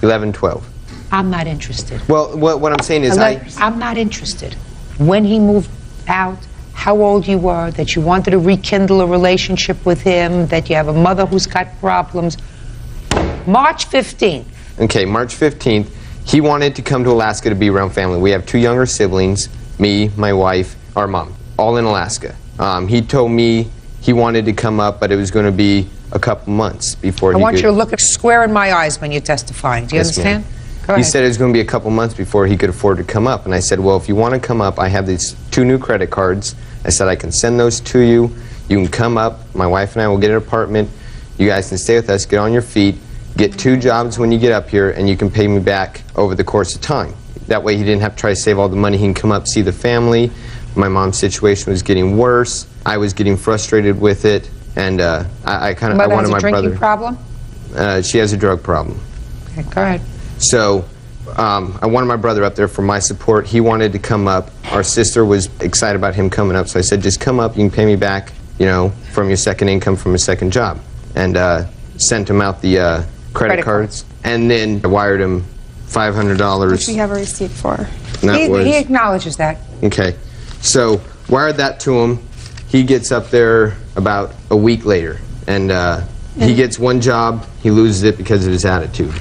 11, 12. I'm not interested. Well, what I'm saying is I'm not interested. When he moved out, how old you were, that you wanted to rekindle a relationship with him, that you have a mother who's got problems. March 15th. Okay, March 15th, he wanted to come to Alaska to be around family. We have 2 younger siblings, me, my wife, our mom, all in Alaska. He told me he wanted to come up, but it was going to be a couple months before I he want could... you to look square in my eyes when you're testifying. Do you Yes, understand? ma'am. Go He ahead. said it was going to be a couple months before he could afford to come up. And I said, well, if you want to come up, I have these 2 new credit cards. I said, I can send those to you. You can come up. My wife and I will get an apartment. You guys can stay with us, get on your feet, get 2 jobs when you get up here, and you can pay me back over the course of time. That way he didn't have to try to save all the money. He can come up, see the family. My mom's situation was getting worse. I was getting frustrated with it. And I wanted my brother... Mother has a drinking problem? She has a drug problem. Okay, go ahead. So I wanted my brother up there for my support. He wanted to come up. Our sister was excited about him coming up, so I said, just come up. You can pay me back, you know, from your second income from a second job. And sent him out the credit cards. And then I wired him $500. Which we have a receipt for. He acknowledges that. Okay. So wired that to him. He gets up there about a week later. And he gets 1 job. He loses it because of his attitude.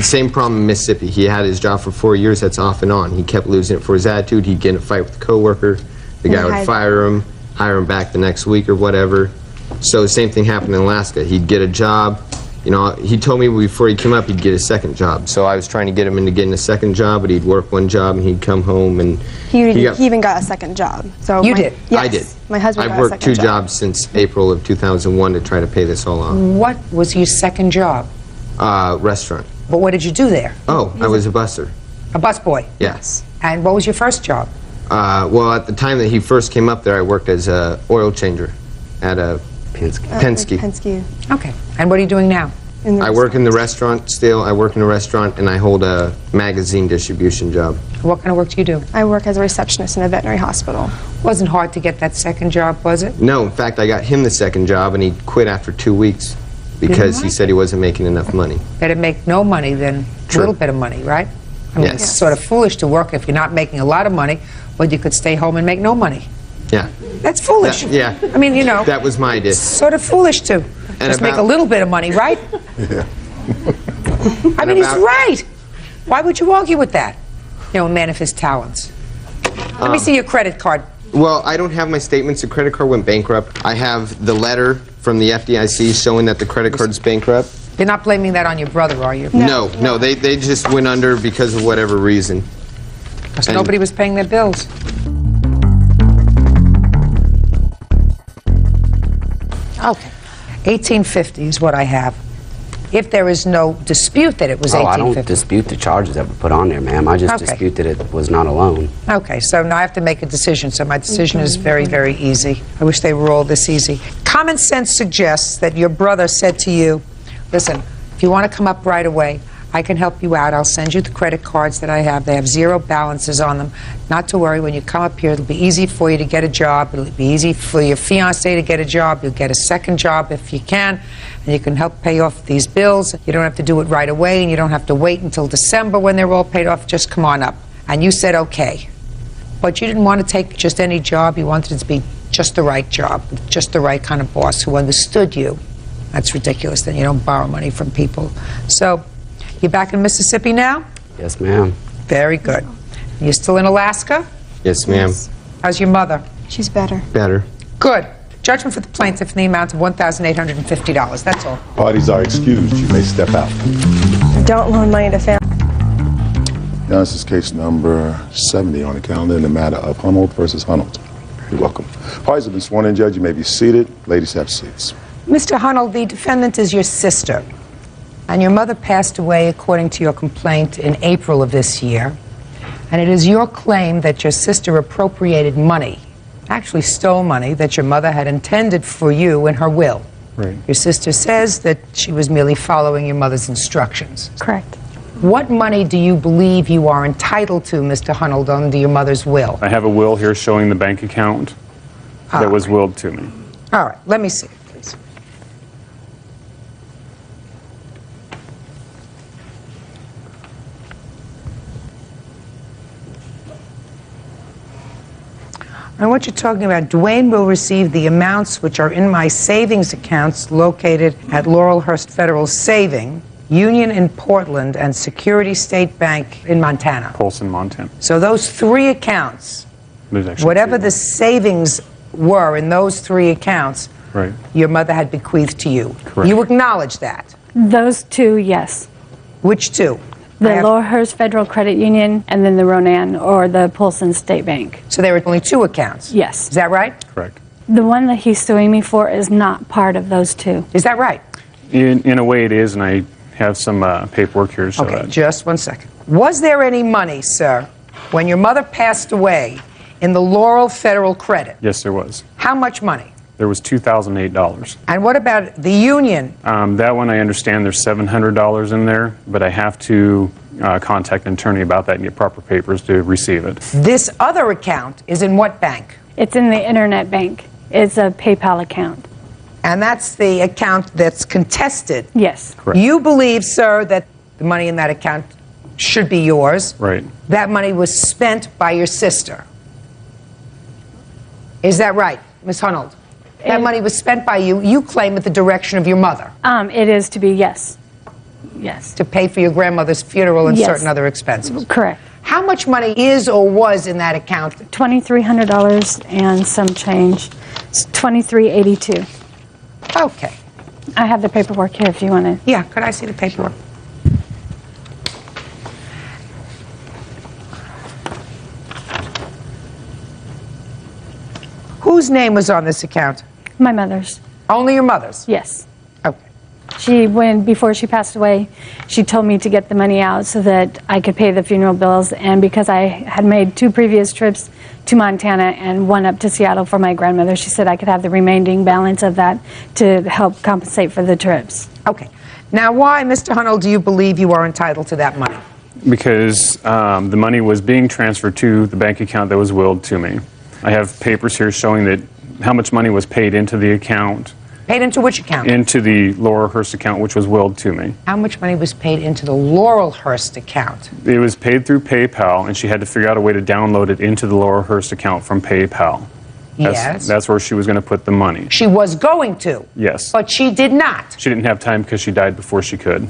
Same problem in Mississippi. He had his job for 4 years. That's off and on. He kept losing it for his attitude. He'd get in a fight with a coworker. The guy would fire him, hire him back the next week or whatever. So the same thing happened in Alaska. He'd get a job. You know, he told me before he came up he'd get a second job. So I was trying to get him into getting a second job, but he'd work 1 job and he'd come home and... He even got a second job. So you did? Yes, I did. My husband got I've a worked second 2 jobs since April of 2001 to try to pay this all off. What was your second job? Restaurant. But what did you do there? Oh, I was a busser. A busboy? Yes. And what was your first job? Well, at the time that he first came up there, I worked as a oil changer at a Penske. Okay. And what are you doing now? I work in the restaurant still. I work in a restaurant, and I hold a magazine distribution job. What kind of work do you do? I work as a receptionist in a veterinary hospital. Wasn't hard to get that second job, was it? No, in fact, I got him the second job, and he quit after 2 weeks because he said he wasn't making enough money. Better make no money than a little bit of money, right? I mean, Yes. it's sort of foolish to work if you're not making a lot of money, but you could stay home and make no money. Yeah. That's foolish. Yeah. I mean, you know. That was my idea. Sort of foolish to just make a little bit of money, right? Yeah. I mean, he's right. Why would you argue with that? You know, a man of his talents. Let me see your credit card. Well, I don't have my statements. The credit card went bankrupt. I have the letter from the FDIC showing that the credit card's bankrupt. You're not blaming that on your brother, are you? No, they just went under because of whatever reason. Because nobody was paying their bills. Okay. 1850 is what I have. If there is no dispute that it was 1850. I don't dispute the charges that were put on there, ma'am. I just dispute that it was not a loan. Okay, so now I have to make a decision. So my decision is very, very easy. I wish they were all this easy. Common sense suggests that your brother said to you, listen, if you want to come up right away, I can help you out. I'll send you the credit cards that I have. They have zero balances on them. Not to worry, when you come up here, it'll be easy for you to get a job. It'll be easy for your fiancé to get a job. You'll get a second job if you can, and you can help pay off these bills. You don't have to do it right away, and you don't have to wait until December when they're all paid off. Just come on up. And you said okay. But you didn't want to take just any job. You wanted it to be just the right job, just the right kind of boss who understood you. That's ridiculous. Then you don't borrow money from people. So, you back in Mississippi now? Yes, ma'am. Very good. You still in Alaska? Yes, ma'am. How's your mother? She's better. Better. Good. Judgment for the plaintiff in the amount of $1,850. That's all. Parties are excused. You may step out. Don't loan money to family. Now, this is case number 70 on the calendar in the matter of Hunold versus Hunold. You're welcome. Parties have been sworn in, Judge. You may be seated. Ladies, have seats. Mr. Hunold, the defendant is your sister. And your mother passed away, according to your complaint, in April of this year. And it is your claim that your sister appropriated money, actually stole money, that your mother had intended for you in her will. Right. Your sister says that she was merely following your mother's instructions. Correct. What money do you believe you are entitled to, Mr. Hunold, under your mother's will? I have a will here showing the bank account that was willed to me. All right, let me see it, please. And what you're talking about, Dwayne will receive the amounts which are in my savings accounts located at Laurelhurst Federal Saving, Union in Portland, and Security State Bank in Montana. Polson, Montana. So those three accounts, whatever the savings were in those three accounts, right, your mother had bequeathed to you. Correct. You acknowledge that? Those two, yes. Which two? The Laurelhurst Federal Credit Union and then the Ronan or the Polson State Bank. So there were only two accounts? Yes. Is that right? Correct. The one that he's suing me for is not part of those two. Is that right? In a way it is, and I have some paperwork here to show Okay, that. just one second. Was there any money, sir, when your mother passed away in the Laurel Federal Credit? Yes, there was. How much money? There was $2,008. And what about the union? That one I understand there's $700 in there, but I have to contact an attorney about that and get proper papers to receive it. This other account is in what bank? It's in the Internet Bank. It's a PayPal account. And that's the account that's contested? Yes. Correct. You believe, sir, that the money in that account should be yours? Right. That money was spent by your sister. Is that right, Ms. Hunold? That money was spent by you, you claim, at the direction of your mother? It is to be, yes. Yes. To pay for your grandmother's funeral and Yes. certain other expenses? Correct. How much money is or was in that account? $2,300 and some change. It's $2,382. Okay. I have the paperwork here if you want to. Yeah, could I see the paperwork? Whose name was on this account? My mother's. Only your mother's? Yes. Okay. Before she passed away, she told me to get the money out so that I could pay the funeral bills. And because I had made 2 previous trips to Montana and 1 up to Seattle for my grandmother, she said I could have the remaining balance of that to help compensate for the trips. Okay. Now, why, Mr. Hunnell, do you believe you are entitled to that money? Because the money was being transferred to the bank account that was willed to me. I have papers here showing that how much money was paid into the account. Paid into which account? Into the Laurelhurst account, which was willed to me. How much money was paid into the Laurelhurst account? It was paid through PayPal, and she had to figure out a way to download it into the Laurelhurst account from PayPal. Yes. That's where she was going to put the money. She was going to. Yes. But she did not. She didn't have time because she died before she could.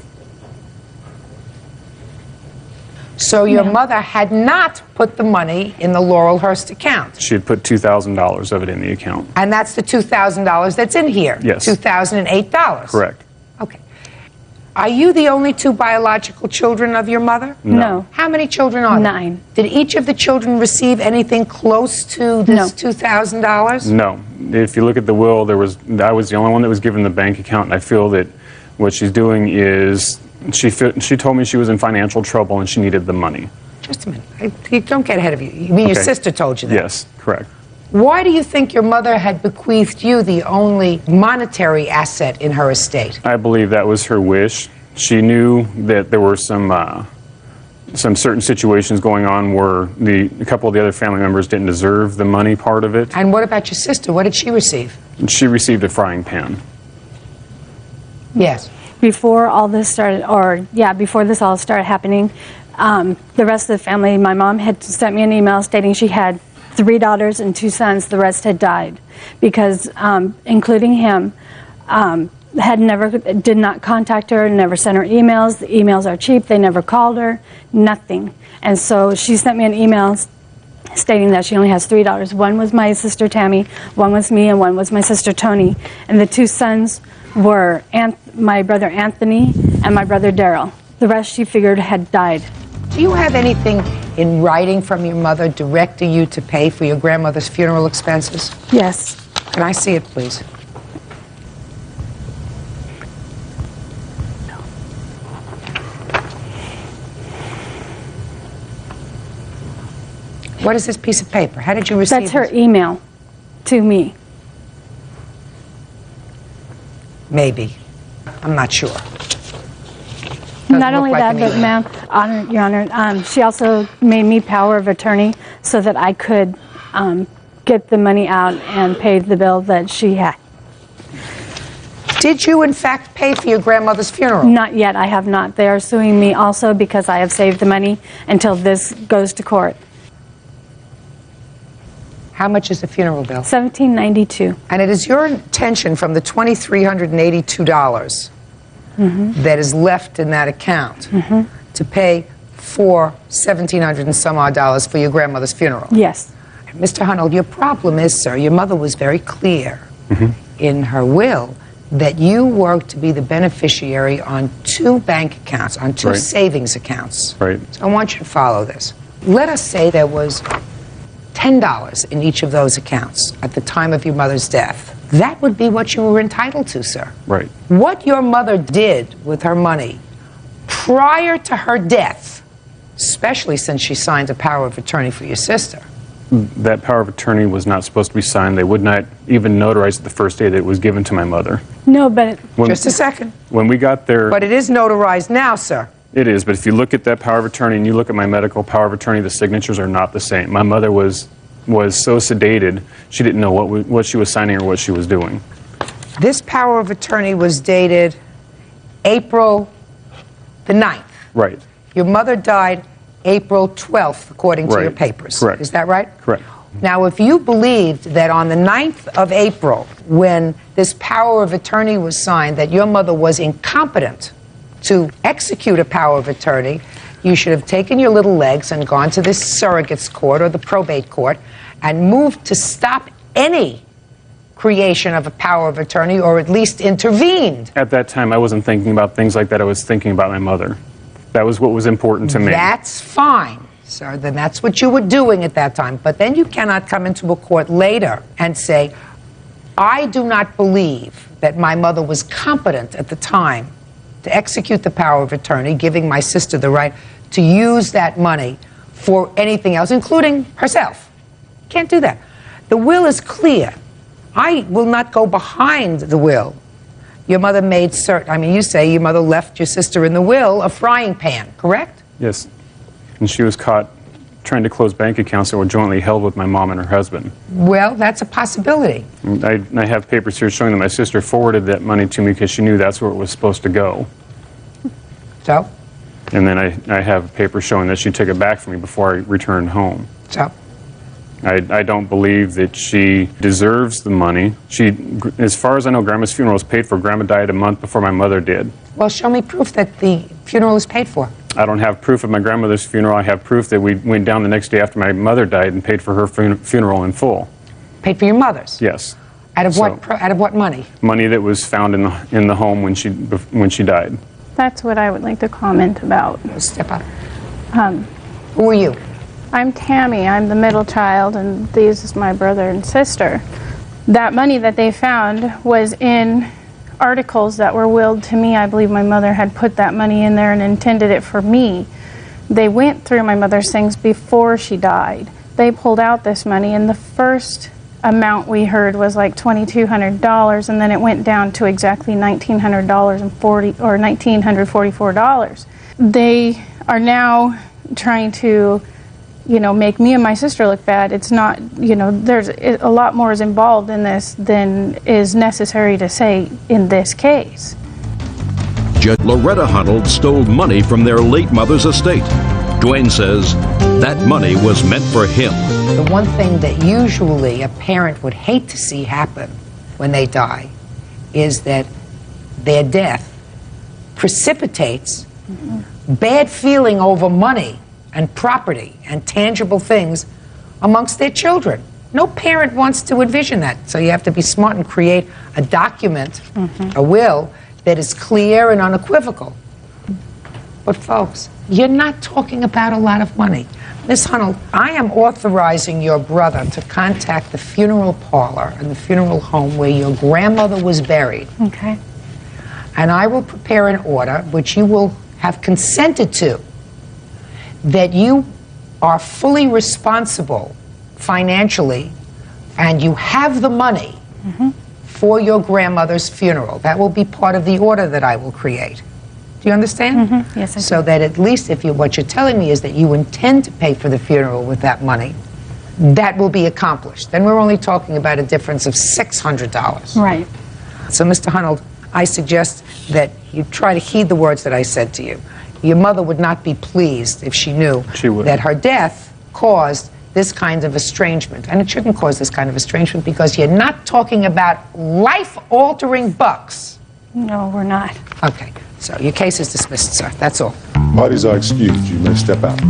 So your mother had not put the money in the Laurelhurst account. She had put $2,000 of it in the account. And that's the $2,000 that's in here? Yes. $2,008? Correct. Okay. Are you the only 2 biological children of your mother? No. How many children are there? 9. Did each of the children receive anything close to this $2,000? No. If you look at the will, I was the only one that was given the bank account, and I feel that what she's doing is she told me she was in financial trouble and she needed the money. Just a minute. Don't get ahead of you. You mean your sister told you that? Yes, correct. Why do you think your mother had bequeathed you the only monetary asset in her estate? I believe that was her wish. She knew that there were some certain situations going on where a couple of the other family members didn't deserve the money part of it. And what about your sister? What did she receive? She received a frying pan. Yes. Before all this started, before this all started happening, the rest of the family, my mom had sent me an email stating she had 3 daughters and 2 sons. The rest had died because, including him, did not contact her, never sent her emails. The emails are cheap. They never called her, nothing. And so she sent me an email stating that she only has 3 daughters. 1 was my sister Tammy, 1 was me, and 1 was my sister Tony. And the 2 sons were my brother Anthony and my brother Daryl. The rest she figured had died. Do you have anything in writing from your mother directing you to pay for your grandmother's funeral expenses? Yes. Can I see it, please? What is this piece of paper? How did you receive it? That's her email to me. Maybe. I'm not sure. Not only that, but ma'am, Your Honor, she also made me power of attorney so that I could get the money out and pay the bill that she had. Did you, in fact, pay for your grandmother's funeral? Not yet. I have not. They are suing me also because I have saved the money until this goes to court. How much is the funeral bill? $1,792. And it is your intention from the $2,382 that is left in that account to pay for $1,700 and some odd dollars for your grandmother's funeral? Yes. Mr. Hunnell, your problem is, sir, your mother was very clear in her will that you were to be the beneficiary on 2 bank accounts, on 2 savings accounts. Right. So I want you to follow this. Let us say there was $10 in each of those accounts at the time of your mother's death. That would be what you were entitled to, sir. Right. What your mother did with her money prior to her death, especially since she signed a power of attorney for your sister. That power of attorney was not supposed to be signed. They would not even notarize it the first day that it was given to my mother. No, but... Just a second. When we got there... But it is notarized now, sir. It is, but if you look at that power of attorney and you look at my medical power of attorney, the signatures are not the same. My mother was so sedated, she didn't know what she was signing or what she was doing. This power of attorney was dated April the 9th. Right. Your mother died April 12th, according to your papers. Correct. Is that right? Correct. Now, if you believed that on the 9th of April, when this power of attorney was signed, that your mother was incompetent to execute a power of attorney, you should have taken your little legs and gone to this surrogate's court or the probate court and moved to stop any creation of a power of attorney, or at least intervened. At that time, I wasn't thinking about things like that. I was thinking about my mother. That was what was important to me. That's fine, sir. Then that's what you were doing at that time. But then you cannot come into a court later and say, I do not believe that my mother was competent at the time to execute the power of attorney, giving my sister the right to use that money for anything else, including herself. Can't do that. The will is clear. I will not go behind the will. Your mother made certain, I mean, you say your mother left your sister in the will a frying pan, correct? Yes. And she was caught trying to close bank accounts that were jointly held with my mom and her husband. Well, that's a possibility. I have papers here showing that my sister forwarded that money to me because she knew that's where it was supposed to go. So? And then I have papers showing that she took it back from me before I returned home. So? I don't believe that she deserves the money. As far as I know, Grandma's funeral was paid for. Grandma died a month before my mother did. Well, show me proof that the funeral is paid for. I don't have proof of my grandmother's funeral. I have proof that we went down the next day after my mother died and paid for her funeral in full. Paid for your mother's? Yes. Out of what money? Money that was found in the home when she died. That's what I would like to comment about. Step up. Who are you? I'm Tammy. I'm the middle child, and this is my brother and sister. That money that they found was in articles that were willed to me. I believe my mother had put that money in there and intended it for me. They went through my mother's things before she died. They pulled out this money, and the first amount we heard was like $2,200, and then it went down to exactly $1,944. They are now trying to, make me and my sister look bad. It's not, there's a lot more is involved in this than is necessary to say in this case. Judge Loretta Hunold stole money from their late mother's estate. Dwayne says that money was meant for him. The one thing that usually a parent would hate to see happen when they die is that their death precipitates bad feeling over money and property and tangible things amongst their children. No parent wants to envision that, so you have to be smart and create a document, a will, that is clear and unequivocal. But folks, you're not talking about a lot of money. Ms. Hunold, I am authorizing your brother to contact the funeral parlor and the funeral home where your grandmother was buried. Okay. And I will prepare an order, which you will have consented to, that you are fully responsible financially and you have the money for your grandmother's funeral. That will be part of the order that I will create. Do you understand? Yes, I do. So that at least if what you're telling me is that you intend to pay for the funeral with that money, that will be accomplished. Then we're only talking about a difference of $600. Right. So, Mr. Hunold, I suggest that you try to heed the words that I said to you. Your mother would not be pleased if she knew that her death caused this kind of estrangement. And it shouldn't cause this kind of estrangement because you're not talking about life-altering bucks. No, we're not. Okay, so your case is dismissed, sir. That's all. Parties are excused. You may step out.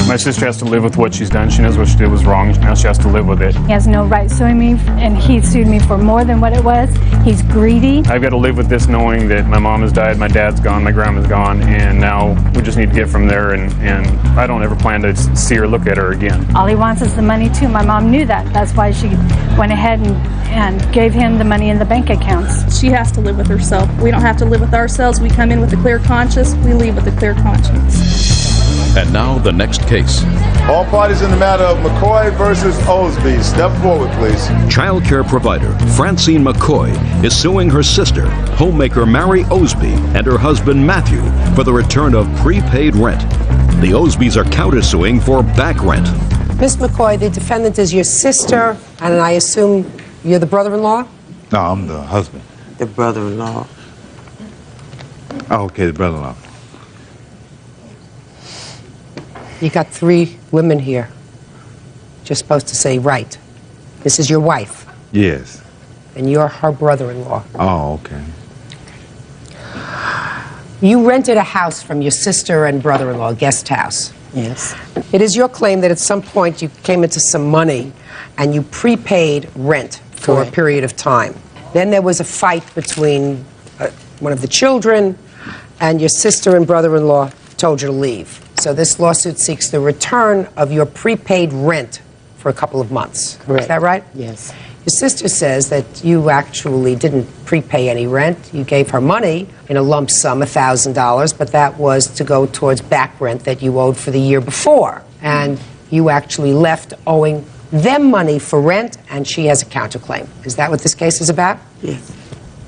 My sister has to live with what she's done. She knows what she did was wrong. Now she has to live with it. He has no right suing me, and he sued me for more than what it was. He's greedy. I've got to live with this knowing that my mom has died, my dad's gone, my grandma's gone, and now we just need to get from there, and I don't ever plan to see or look at her again. All he wants is the money, too. My mom knew that. That's why she went ahead and gave him the money in the bank accounts. She has to live with herself. We don't have to live with ourselves. We come in with a clear conscience. We leave with a clear conscience. And now the next case. All parties in the matter of McCoy versus Osby. Step forward, please. Child care provider Francine McCoy is suing her sister, homemaker Mary Osby, and her husband Matthew for the return of prepaid rent. The Osbys are countersuing for back rent. Miss McCoy, the defendant is your sister, and I assume you're the brother-in-law? No, I'm the husband. The brother-in-law. Oh, okay, the brother-in-law. You got 3 women here. You're supposed to say right. This is your wife, Yes. and you're her brother-in-law. Oh, okay. You rented a house from your sister and brother-in-law, a guest house. Yes. It is your claim that at some point you came into some money and you prepaid rent for a period of time. Then there was a fight between one of the children, and your sister and brother-in-law told you to leave. So this lawsuit seeks the return of your prepaid rent for a couple of months. Correct. Is that right? Yes. Your sister says that you actually didn't prepay any rent. You gave her money in a lump sum, $1,000, but that was to go towards back rent that you owed for the year before. And you actually left owing them money for rent, and she has a counterclaim. Is that what this case is about? Yes.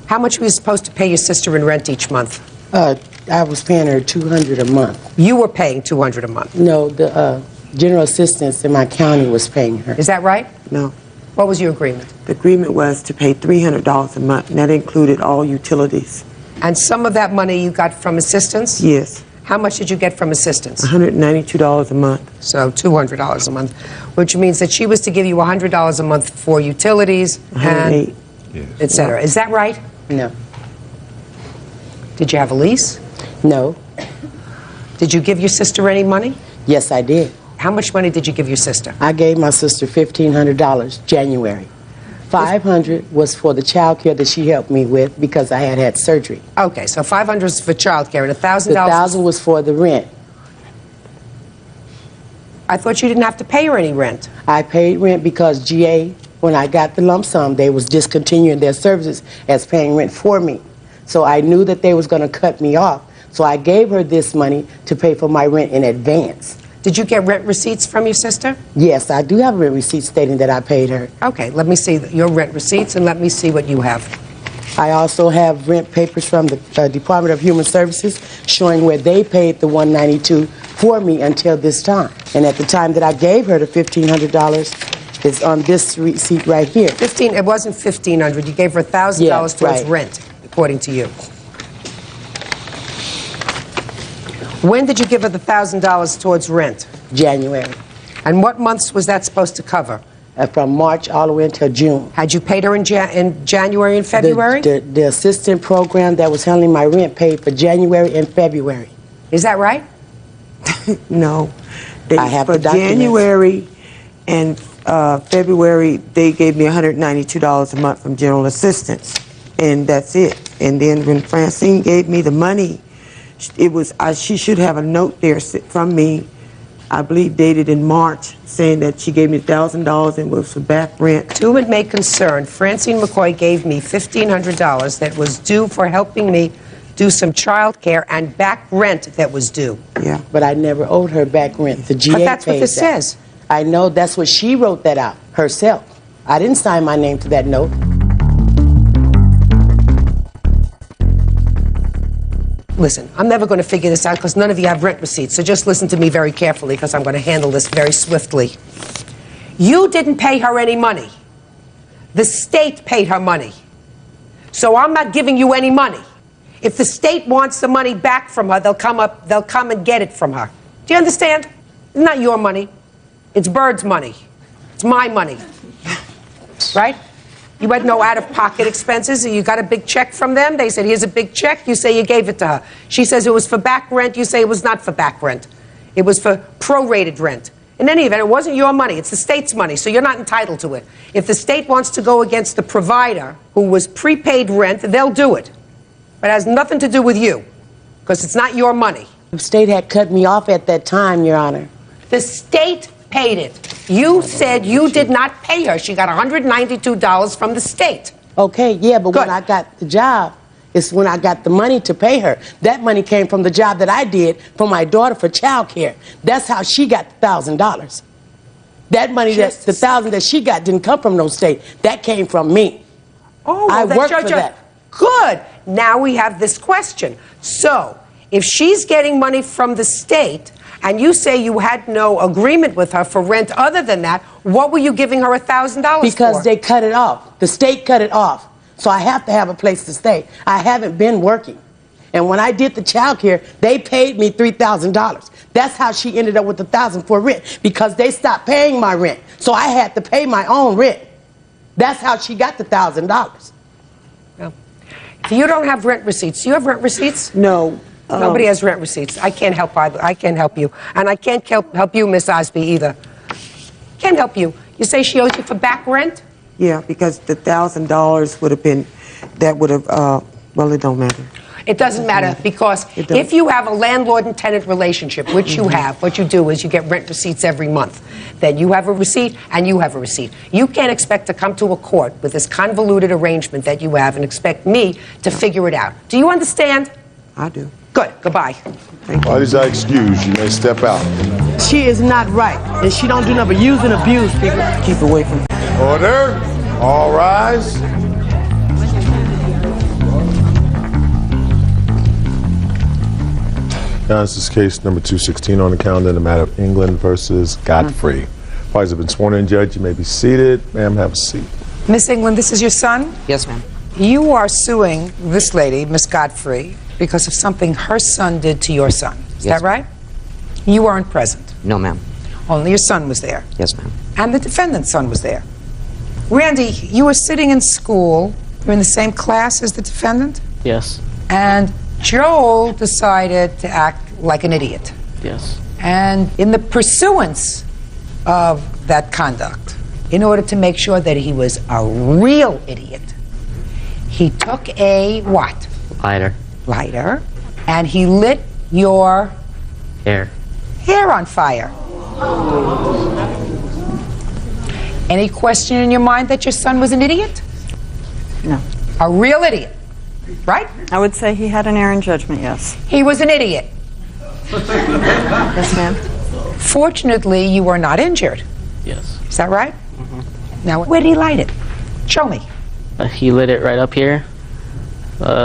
How much were you supposed to pay your sister in rent each month? I was paying her $200 a month. You were paying $200 a month? No, the general assistance in my county was paying her. Is that right? No. What was your agreement? The agreement was to pay $300 a month, and that included all utilities. And some of that money you got from assistance? Yes. How much did you get from assistance? $192 a month. So $200 a month, which means that she was to give you $100 a month for utilities and et cetera. Is that right? No. Did you have a lease? No. Did you give your sister any money? Yes, I did. How much money did you give your sister? I gave my sister $1,500 January. $500 was for the child care that she helped me with because I had had surgery. Okay, so $500 was for child care and $1,000. The $1,000 was for the rent. I thought you didn't have to pay her any rent. I paid rent because GA, when I got the lump sum, they was discontinuing their services as paying rent for me. So I knew that they was going to cut me off. So I gave her this money to pay for my rent in advance. Did you get rent receipts from your sister? Yes, I do have a rent receipt stating that I paid her. Okay, let me see your rent receipts and let me see what you have. I also have rent papers from the Department of Human Services showing where they paid the $192 for me until this time. And at the time that I gave her the $1,500, it's on this receipt right here. It wasn't $1,500. You gave her $1,000 towards rent, according to you. When did you give her the $1,000 towards rent? January. And what months was that supposed to cover? From March all the way until June. Had you paid her in January and February? The assistant program that was handling my rent paid for January and February. Is that right? No. I have for January and February, they gave me $192 a month from general assistance, and that's it. And then when Francine gave me the money, it was she should have a note there from me, I believe dated in March, saying that she gave me $1,000 and was for back rent. To whom it may concern, Francine McCoy gave me $1,500 that was due for helping me do some child care and back rent that was due. Yeah, but I never owed her back rent. The GA But that's what this that. says. I know, that's what she wrote that out herself. I didn't sign my name to that note. Listen, I'm never going to figure this out because none of you have rent receipts, so just listen to me very carefully because I'm going to handle this very swiftly. You didn't pay her any money. The state paid her money. So I'm not giving you any money. If the state wants the money back from her, they'll come and get it from her. Do you understand? It's not your money. It's Bird's money. It's my money. Right? You had no out-of-pocket expenses. You got a big check from them. They said, here's a big check. You say you gave it to her. She says it was for back rent. You say it was not for back rent. It was for prorated rent. In any event, it wasn't your money. It's the state's money, so you're not entitled to it. If the state wants to go against the provider who was prepaid rent, they'll do it. But it has nothing to do with you because it's not your money. The state had cut me off at that time, Your Honor. The state paid it. You said you did not pay her. She got $192 from the state. Okay, yeah, but when I got the job, it's when I got the money to pay her. That money came from the job that I did for my daughter for child care. That's how she got the $1,000. That money, the $1,000 that she got didn't come from no state. That came from me. Oh, I worked for that. Good. Now we have this question. So, if she's getting money from the state, and you say you had no agreement with her for rent other than that, what were you giving her $1,000 for? Because they cut it off. The state cut it off. So I have to have a place to stay. I haven't been working. And when I did the child care, they paid me $3,000. That's how she ended up with $1,000 for rent, because they stopped paying my rent. So I had to pay my own rent. That's how she got the $1,000. No. If you don't have rent receipts, do you have rent receipts? No. Nobody has rent receipts. I can't help either. I can't help you. And I can't help you, Miss Osby, either. Can't help you. You say she owes you for back rent? Yeah, because the $1,000 would have been, that would have, well, it don't matter. It doesn't matter because if you have a landlord and tenant relationship, which you have, what you do is you get rent receipts every month. Then you have a receipt and you have a receipt. You can't expect to come to a court with this convoluted arrangement that you have and expect me to figure it out. Do you understand? I do. Good. Goodbye. Parties are excused. You may step out. She is not right, and she don't do nothing but use and abuse people. Keep away from Order. All rise. Now, this is case number 216 on the calendar in the matter of England versus Godfrey. Parties have been sworn in, Judge. You may be seated. Ma'am, have a seat. Miss England, this is your son? Yes, ma'am. You are suing this lady, Miss Godfrey, because of something her son did to your son. Is that right? You weren't present. No, ma'am. Only your son was there. Yes, ma'am. And the defendant's son was there. Randy, you were sitting in school. You're in the same class as the defendant? Yes. And Joel decided to act like an idiot. Yes. And in the pursuance of that conduct, in order to make sure that he was a real idiot, he took a what? Lighter, and he lit your hair on fire. Any question in your mind that your son was an idiot? No. A real idiot, right? I would say he had an error in judgment, yes. He was an idiot. Yes, ma'am. Fortunately, you were not injured. Yes. Is that right? Now, where did he light it? Show me. He lit it right up here.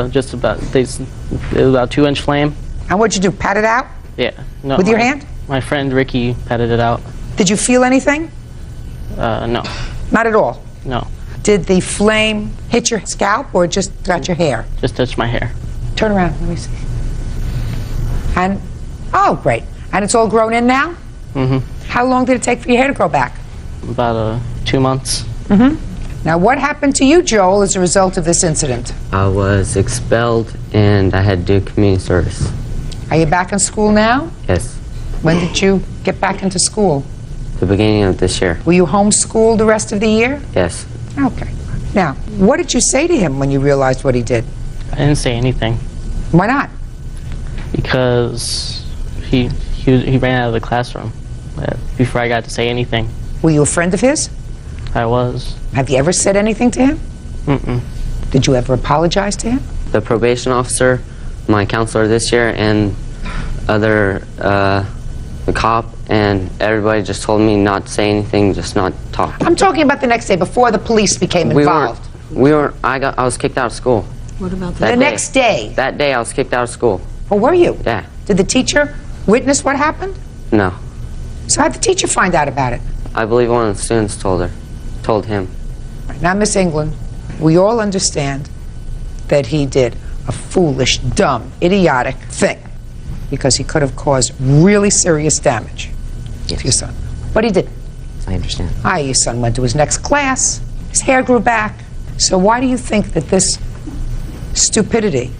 Just about, it was about 2-inch flame. And what'd you do, pat it out? Yeah. No, With your hand? My friend Ricky patted it out. Did you feel anything? No. Not at all? No. Did the flame hit your scalp or just got your hair? Just touched my hair. Turn around, let me see. And, oh, great. And it's all grown in now? Mm-hmm. How long did it take for your hair to grow back? About 2 months. Mm-hmm. Now, what happened to you, Joel, as a result of this incident? I was expelled and I had to do community service. Are you back in school now? Yes. When did you get back into school? The beginning of this year. Were you homeschooled the rest of the year? Yes. Okay. Now, what did you say to him when you realized what he did? I didn't say anything. Why not? Because he ran out of the classroom before I got to say anything. Were you a friend of his? I was. Have you ever said anything to him? Mm-mm. Did you ever apologize to him? The probation officer, my counselor this year, and the cop, and everybody just told me not to say anything, just not talk. I'm talking about the next day, before the police became involved. I was kicked out of school. What about that? The next day? That day I was kicked out of school. Oh, were you? Yeah. Did the teacher witness what happened? No. So how'd the teacher find out about it? I believe one of the students told him. Right, now, Miss England, we all understand that he did a foolish, dumb, idiotic thing because he could have caused really serious damage to your son. But he didn't. I understand. Your son went to his next class. His hair grew back. So why do you think that this stupidity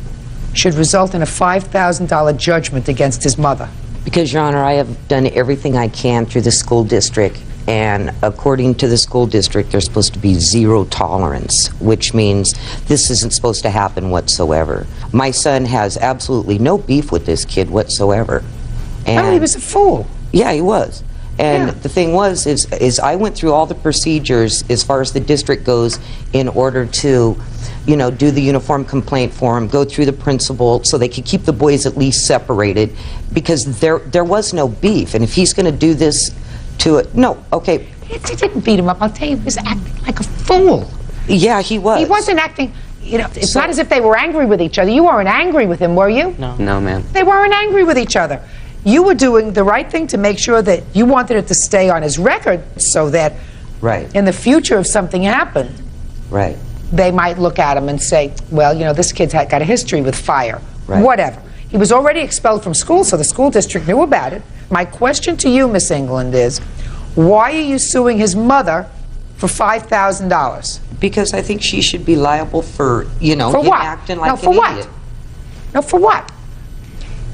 should result in a $5,000 judgment against his mother? Because, Your Honor, I have done everything I can through the school district, and according to the school district, there's supposed to be zero tolerance, which means this isn't supposed to happen whatsoever. My son has absolutely no beef with this kid whatsoever. And he was a fool. Yeah, he was. And the thing was, is I went through all the procedures as far as the district goes in order to, you know, do the uniform complaint form, go through the principal so they could keep the boys at least separated, because there was no beef. And if he's going to do this to it, no, okay. He didn't beat him up. I'll tell you, he was acting like a fool. Yeah, he was. He wasn't acting, you know, it's not as if they were angry with each other. You weren't angry with him, were you? No. No, ma'am. They weren't angry with each other. You were doing the right thing to make sure that you wanted it to stay on his record so that in the future if something happened, they might look at him and say, well, you know, this kid's got a history with fire. Whatever. He was already expelled from school, so the school district knew about it. My question to you, Miss England, is why are you suing his mother for $5,000? Because I think she should be liable for, you know, for him what? acting like for an what? idiot. No, for what?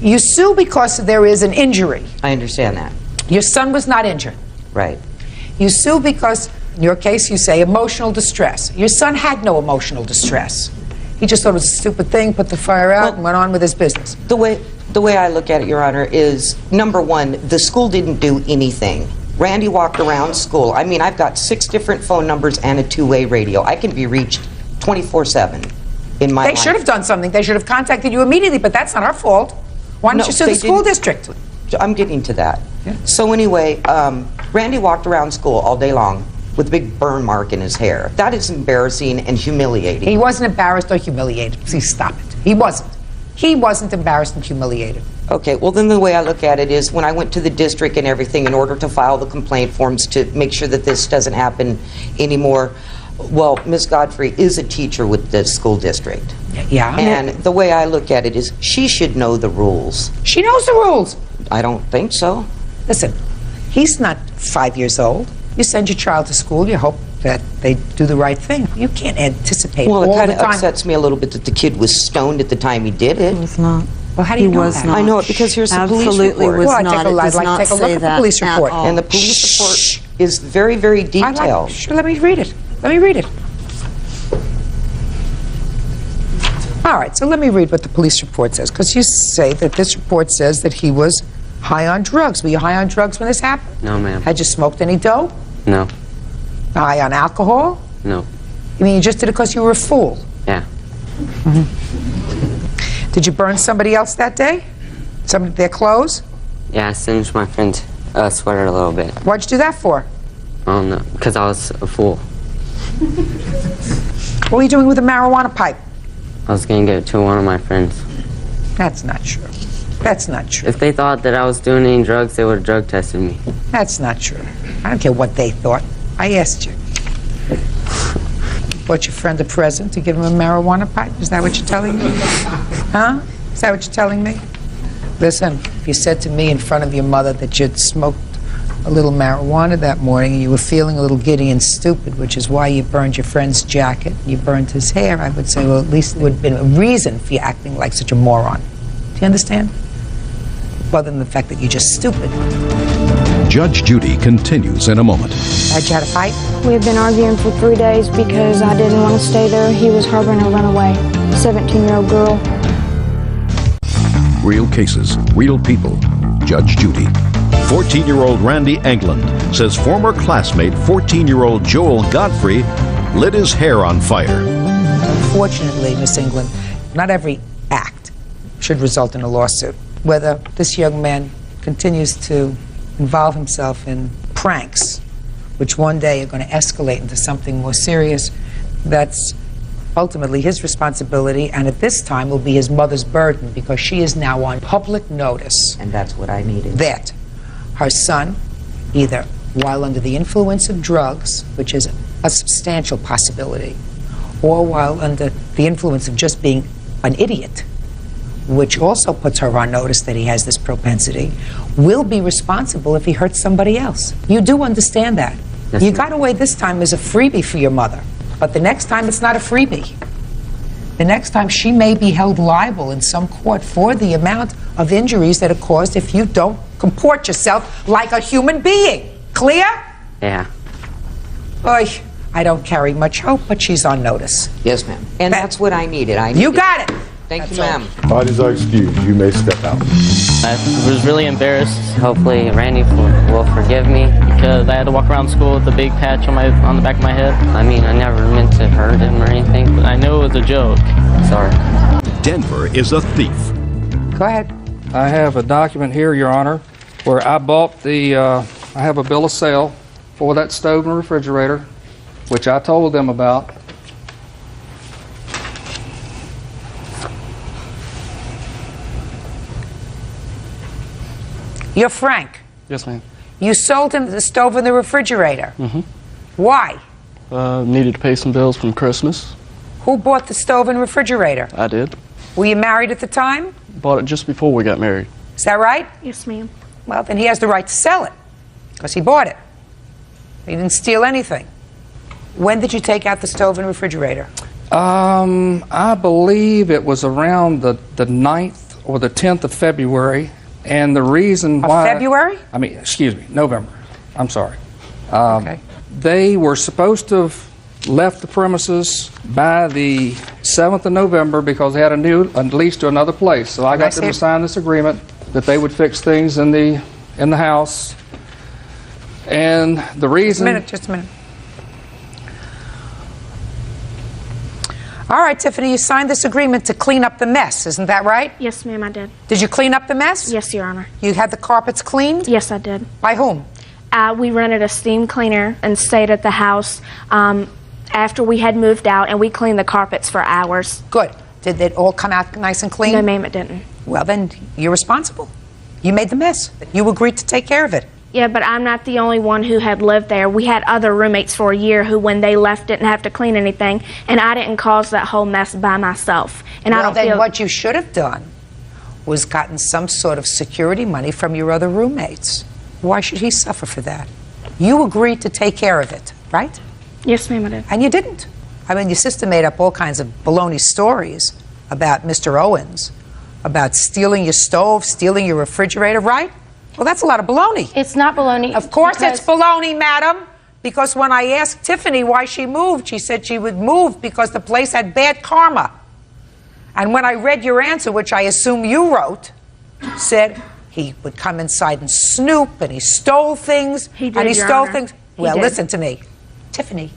You sue because there is an injury. I understand that. Your son was not injured. Right. You sue because, in your case, you say emotional distress. Your son had no emotional distress. He just thought it was a stupid thing, put the fire out, and went on with his business. The way I look at it, Your Honor, is number one, the school didn't do anything. Randy walked around school. I mean, I've got 6 different phone numbers and a 2-way radio. I can be reached 24/7 in my life. They should have done something. They should have contacted you immediately, but that's not our fault. Why don't you sue the school district? I'm getting to that. So anyway, Randy walked around school all day long with a big burn mark in his hair. That is embarrassing and humiliating. He wasn't embarrassed or humiliated. Please stop it. He wasn't. He wasn't embarrassed and humiliated. Okay, well then the way I look at it is when I went to the district and everything in order to file the complaint forms to make sure that this doesn't happen anymore, well, Ms. Godfrey is a teacher with the school district. Yeah. And the way I look at it is she should know the rules. She knows the rules. I don't think so. Listen, he's not 5 years old. You send your child to school, you hope that they do the right thing. You can't anticipate Well, all it kind the of time. upsets me a little bit that the kid was stoned at the time he did it. He was not. Well, how do you He know was that? not. I know it because here's the police Absolutely report. was Well, not. It does not take a look say at the that police at report. all. And the police report is very, very detailed. Sure, let me read it. Let me read it. All right, so let me read what the police report says, because you say that this report says that he was high on drugs. Were you high on drugs when this happened? No, ma'am. Had you smoked any dope? No. High on alcohol? No. You mean you just did it because you were a fool? Yeah. Did you burn somebody else that day? Their clothes? Yeah, I singed my friend's sweater a little bit. What'd you do that for? I don't know, because I was a fool. What were you doing with a marijuana pipe? I was going to give it to one of my friends. That's not true. That's not true. If they thought that I was doing any drugs, they would have drug tested me. That's not true. I don't care what they thought. I asked you. Bought your friend a present to give him a marijuana pipe? Is that what you're telling me? Huh? Is that what you're telling me? Listen, if you said to me in front of your mother that you'd smoked a little marijuana that morning and you were feeling a little giddy and stupid, which is why you burned your friend's jacket, you burned his hair, I would say, well, at least there would have been a reason for you acting like such a moron. Do you understand? Other than the fact that you're just stupid. Judge Judy continues in a moment. Had you had a fight? We had been arguing for 3 days because I didn't want to stay there. He was harboring a runaway 17-year-old girl. Real cases, real people. Judge Judy. 14-year-old Randy England says former classmate 14-year-old Joel Godfrey lit his hair on fire. Unfortunately, Miss England, not every act should result in a lawsuit. Whether this young man continues to involve himself in pranks, which one day are going to escalate into something more serious, that's ultimately his responsibility, and at this time will be his mother's burden, because she is now on public notice. And that's what I needed. That her son, either while under the influence of drugs, which is a substantial possibility, or while under the influence of just being an idiot, which also puts her on notice that he has this propensity, will be responsible if he hurts somebody else. You do understand that. Yes, You ma'am. got away this time as a freebie for your mother, but the next time it's not a freebie. The next time she may be held liable in some court for the amount of injuries that are caused if you don't comport yourself like a human being. Clear? Yeah. Oy, I don't carry much hope, but she's on notice. Yes, ma'am. And that's what I needed. You got it. Thank you, ma'am. Parties are excused. You may step out. I was really embarrassed Hopefully Randy will forgive me. because I had to walk around school with a big patch on the back of my head. I mean, I never meant to hurt him or anything. But I know it was a joke. Sorry. Denver is a thief. Go ahead. I have a document here, Your Honor, where I bought I have a bill of sale for that stove and refrigerator, which I told them about. You're Frank. Yes, ma'am. You sold him the stove and the refrigerator. Mm-hmm. Why? Needed to pay some bills from Christmas. Who bought the stove and refrigerator? I did. Were you married at the time? Bought it just before we got married. Is that right? Yes, ma'am. Well, then he has the right to sell it, because he bought it. He didn't steal anything. When did you take out the stove and refrigerator? I believe it was around the 9th or the 10th of February, and the reason why... February? I mean, excuse me, November. I'm sorry. Okay. They were supposed to have left the premises by the 7th of November because they had a lease to another place. So I got them to sign this agreement that they would fix things in the house. And the reason... Just a minute. All right, Tiffany, you signed this agreement to clean up the mess, isn't that right? Yes, ma'am, I did. Did you clean up the mess? Yes, Your Honor. You had the carpets cleaned? Yes, I did. By whom? We rented a steam cleaner and stayed at the house after we had moved out, and we cleaned the carpets for hours. Good. Did it all come out nice and clean? No, ma'am, it didn't. Well, then you're responsible. You made the mess. You agreed to take care of it. Yeah, but I'm not the only one who had lived there. We had other roommates for a year who, when they left, didn't have to clean anything, and I didn't cause that whole mess by myself. And well, I don't then feel... what you should have done was gotten some sort of security money from your other roommates. Why should he suffer for that? You agreed to take care of it, right? Yes, ma'am, I did. And you didn't. I mean, your sister made up all kinds of baloney stories about Mr. Owens, about stealing your stove, stealing your refrigerator, right? Well, that's a lot of baloney. It's not baloney. Of course it's baloney, madam. Because when I asked Tiffany why she moved, she said she would move because the place had bad karma. And when I read your answer, which I assume you wrote, said he would come inside and snoop, and he stole things. He did, and he Your stole Honor. things. He Well, did. listen to me. Tiffany,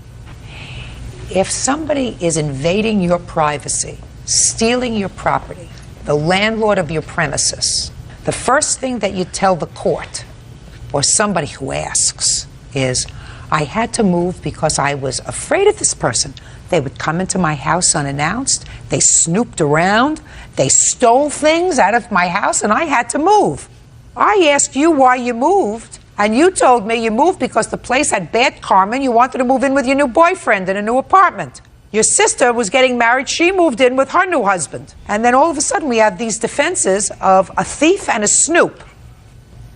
if somebody is invading your privacy, stealing your property, the landlord of your premises, the first thing that you tell the court or somebody who asks is, I had to move because I was afraid of this person. They would come into my house unannounced. They snooped around. They stole things out of my house, and I had to move. I asked you why you moved, and you told me you moved because the place had bad karma and you wanted to move in with your new boyfriend in a new apartment. Your sister was getting married. She moved in with her new husband. And then all of a sudden we have these defenses of a thief and a snoop.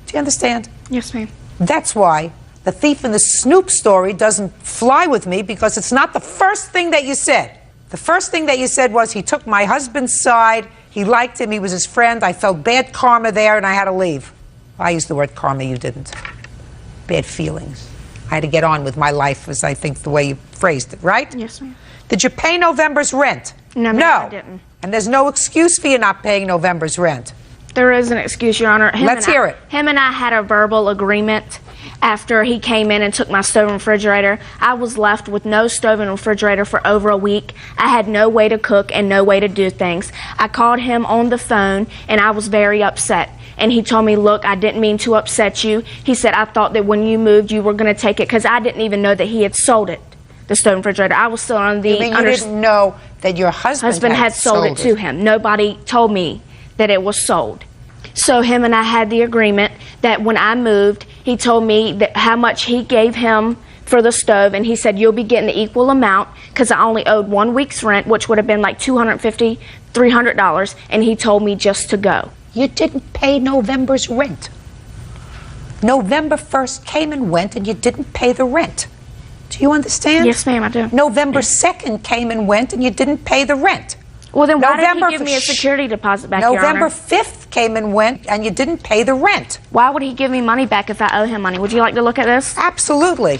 Do you understand? Yes, ma'am. That's why the thief and the snoop story doesn't fly with me, because it's not the first thing that you said. The first thing that you said was, he took my husband's side, he liked him, he was his friend, I felt bad karma there and I had to leave. I used the word karma, you didn't. Bad feelings. I had to get on with my life, was I think the way you phrased it, right? Yes, ma'am. Did you pay November's rent? No, ma'am, I didn't. And there's no excuse for you not paying November's rent. There is an excuse, Your Honor. Let's hear it. Him and I had a verbal agreement after he came in and took my stove and refrigerator. I was left with no stove and refrigerator for over a week. I had no way to cook and no way to do things. I called him on the phone and I was very upset. And he told me, look, I didn't mean to upset you. He said, I thought that when you moved you were going to take it, because I didn't even know that he had sold it, the stove and refrigerator. I was still on the... You mean you didn't know that your husband had sold it to him. Nobody told me that it was sold. So him and I had the agreement that when I moved, he told me that how much he gave him for the stove, and he said, you'll be getting the equal amount, because I only owed 1 week's rent, which would have been like $250, $300, and he told me just to go. You didn't pay November's rent. November 1st came and went and you didn't pay the rent. Do you understand? Yes, ma'am, I do. November 2nd came and went and you didn't pay the rent. Well, then why November did he give me a security deposit back, Your November Honor? 5th came and went and you didn't pay the rent. Why would he give me money back if I owe him money? Would you like to look at this? Absolutely.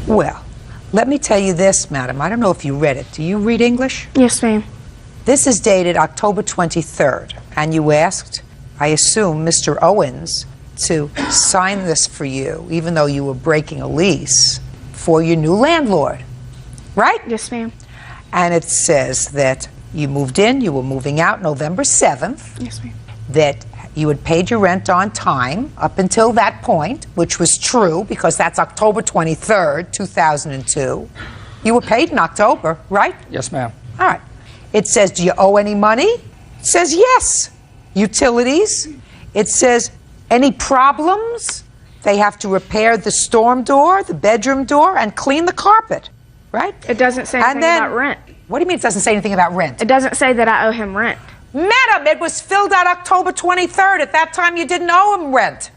Well, let me tell you this, madam. I don't know if you read it. Do you read English? Yes, ma'am. This is dated October 23rd, and you asked, I assume, Mr. Owens to sign this for you, even though you were breaking a lease, for your new landlord, right? Yes, ma'am. And it says that you moved in, you were moving out November 7th. Yes, ma'am. That you had paid your rent on time up until that point, which was true because that's October 23rd, 2002. You were paid in October, right? Yes, ma'am. All right. It says, do you owe any money? It says yes. Utilities. It says, any problems? They have to repair the storm door, the bedroom door, and clean the carpet, right? It doesn't say anything about rent. What do you mean it doesn't say anything about rent? It doesn't say that I owe him rent. Madam, it was filled out October 23rd. At that time, you didn't owe him rent.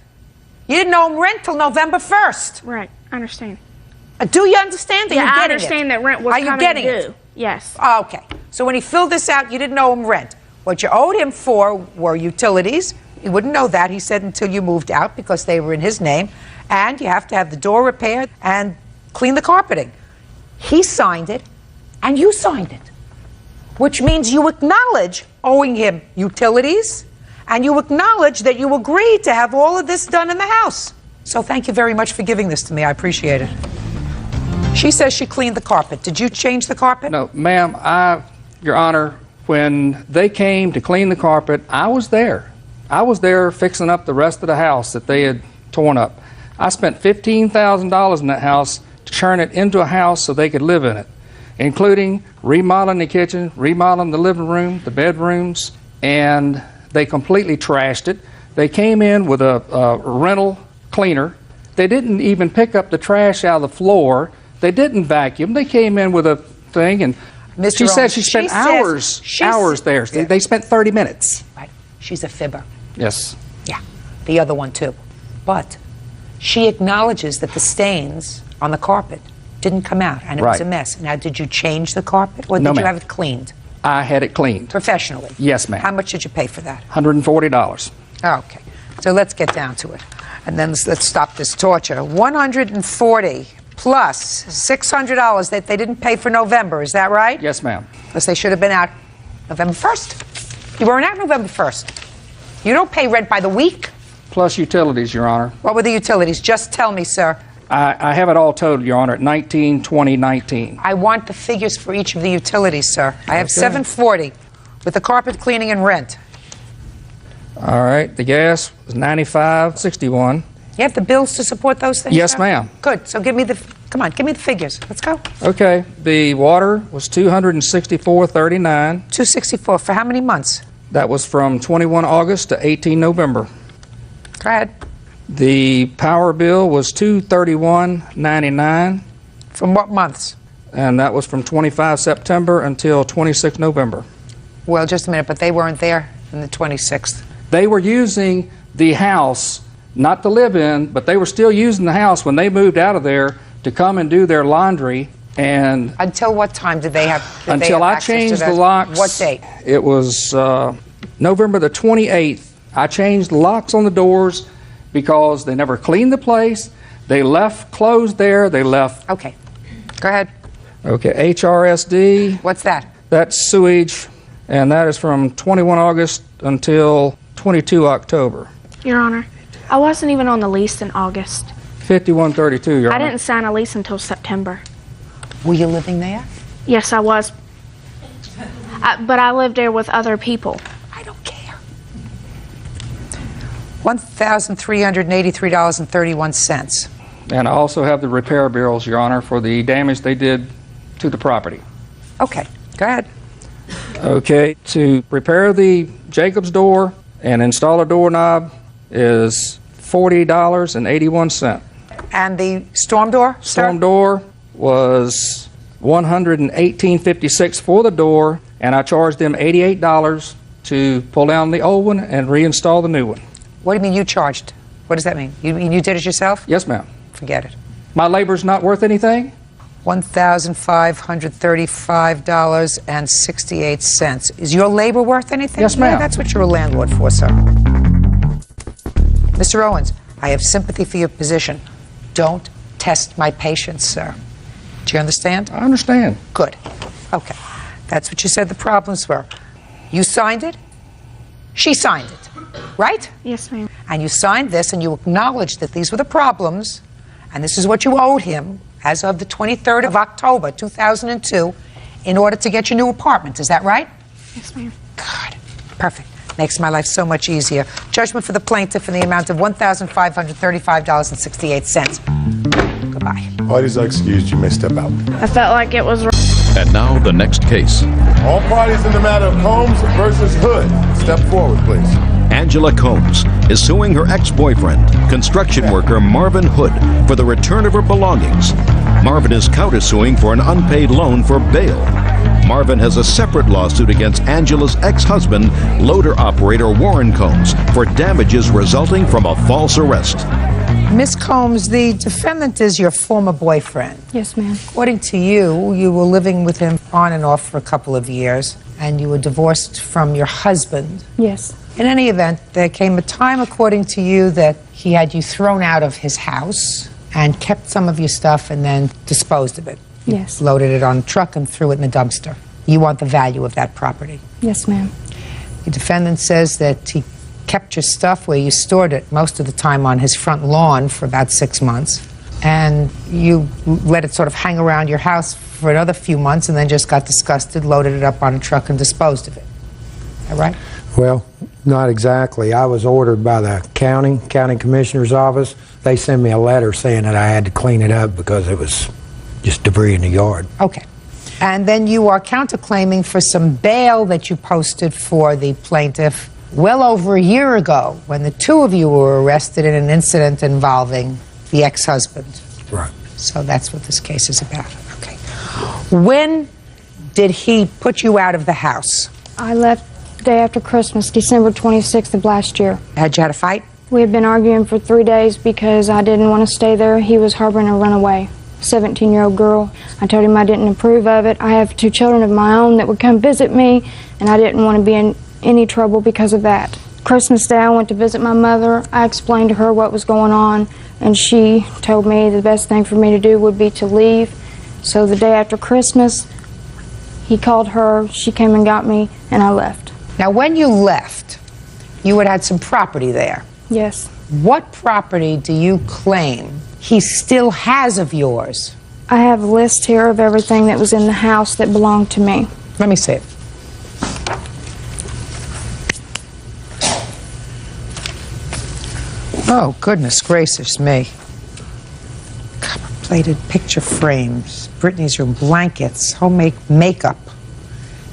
You didn't owe him rent till November 1st. Right, I understand. Do you understand? Yeah, Are you I getting understand it? that rent was Are you coming getting due. it? Yes. Okay. So when he filled this out, you didn't owe him rent. What you owed him for were utilities, You wouldn't know that, he said, until you moved out because they were in his name. And you have to have the door repaired and clean the carpeting. He signed it, and you signed it, which means you acknowledge owing him utilities, and you acknowledge that you agreed to have all of this done in the house. So thank you very much for giving this to me. I appreciate it. She says she cleaned the carpet. Did you change the carpet? No, ma'am, Your Honor, when they came to clean the carpet, I was there. I was there fixing up the rest of the house that they had torn up. I spent $15,000 in that house to turn it into a house so they could live in it, including remodeling the kitchen, remodeling the living room, the bedrooms, and they completely trashed it. They came in with a rental cleaner. They didn't even pick up the trash out of the floor. They didn't vacuum. They came in with a thing, and she said she spent hours there. They spent 30 minutes. Right. She's a fibber. Yes. Yeah. The other one, too. But she acknowledges that the stains on the carpet didn't come out, and it was a mess. Now, did you change the carpet, or did you have it cleaned? I had it cleaned. Professionally? Yes, ma'am. How much did you pay for that? $140. Okay. So let's get down to it. And then let's stop this torture. $140 plus $600 that they didn't pay for November. Is that right? Yes, ma'am. Because they should have been out November 1st. You weren't out November 1st. You don't pay rent by the week. Plus utilities, Your Honor. What were the utilities? Just tell me, sir. I have it all totaled, Your Honor, at 19, 20, 19. I want the figures for each of the utilities, sir. I have $740 with the carpet cleaning and rent. All right. The gas was $95.61. You have the bills to support those things? Yes, sir? ma'am. Good. So give me the figures. Let's go. Okay. The water was $264.39. $264 for how many months? That was from 21 August to 18 November. Go ahead. The power bill was $231.99. From what months? And that was from 25 September until 26 November. Well, just a minute, but they weren't there on the 26th. They were using the house, not to live in, but they were still using the house when they moved out of there to come and do their laundry. And until what time did they have? Until I changed the locks. What date? It was November the 28th. I changed the locks on the doors because they never cleaned the place. They left clothes there. They left. Okay. Go ahead. Okay. HRSD. What's that? That's sewage, and that is from 21 August until 22 October. Your Honor, I wasn't even on the lease in August. 5132, Your Honor. I didn't sign a lease until September. Were you living there? Yes, I was. But I lived there with other people. I don't care. $1,383.31. And I also have the repair bills, Your Honor, for the damage they did to the property. Okay, go ahead. Okay, to repair the Jacob's door and install a doorknob is $40.81. And the storm door, Storm door was $118.56 for the door, and I charged them $88 to pull down the old one and reinstall the new one. What do you mean you charged? What does that mean? You did it yourself? Yes, ma'am. Forget it. My labor's not worth anything? $1,535.68. Is your labor worth anything? Yes, ma'am. Yeah, that's what you're a landlord for, sir. Mr. Owens, I have sympathy for your position. Don't test my patience, sir. Do you understand? I understand. Good. Okay. That's what you said the problems were. You signed it. She signed it. Right? Yes, ma'am. And you signed this and you acknowledged that these were the problems and this is what you owed him as of the 23rd of October, 2002, in order to get your new apartment. Is that right? Yes, ma'am. Good. Perfect. Makes my life so much easier. Judgment for the plaintiff in the amount of $1,535.68. Goodbye. Parties are excused. You may step out. I felt like it was. And now the next case. All parties in the matter of Combs versus Hood. Step forward, please. Angela Combs is suing her ex-boyfriend, construction worker Marvin Hood, for the return of her belongings. Marvin is countersuing for an unpaid loan for bail. Marvin has a separate lawsuit against Angela's ex-husband, loader operator Warren Combs, for damages resulting from a false arrest. Miss Combs, the defendant is your former boyfriend. Yes, ma'am. According to you, you were living with him on and off for a couple of years, and you were divorced from your husband. Yes. In any event, there came a time, according to you, that he had you thrown out of his house and kept some of your stuff and then disposed of it. Yes. Loaded it on a truck and threw it in the dumpster. You want the value of that property. Yes, ma'am. The defendant says that he kept your stuff where you stored it most of the time on his front lawn for about 6 months. And you let it sort of hang around your house for another few months and then just got disgusted, loaded it up on a truck and disposed of it. Is that right? Well, not exactly. I was ordered by the county commissioner's office. They sent me a letter saying that I had to clean it up because it was just debris in the yard. Okay. And then you are counterclaiming for some bail that you posted for the plaintiff well over a year ago when the two of you were arrested in an incident involving the ex-husband. Right. So that's what this case is about. Okay. When did he put you out of the house? I left the day after Christmas, December 26th of last year. Had you had a fight? We had been arguing for 3 days because I didn't want to stay there. He was harboring a runaway 17-year-old girl. I told him I didn't approve of it. I have 2 children of my own that would come visit me, and I didn't want to be in any trouble because of that. Christmas Day, I went to visit my mother. I explained to her what was going on, and she told me the best thing for me to do would be to leave. So the day after Christmas, he called her, she came and got me, and I left. Now, when you left, you had some property there. Yes. What property do you claim he still has of yours? I have a list here of everything that was in the house that belonged to me. Let me see it. Oh, goodness gracious me. Copper-plated picture frames, Brittany's room, blankets, homemade makeup,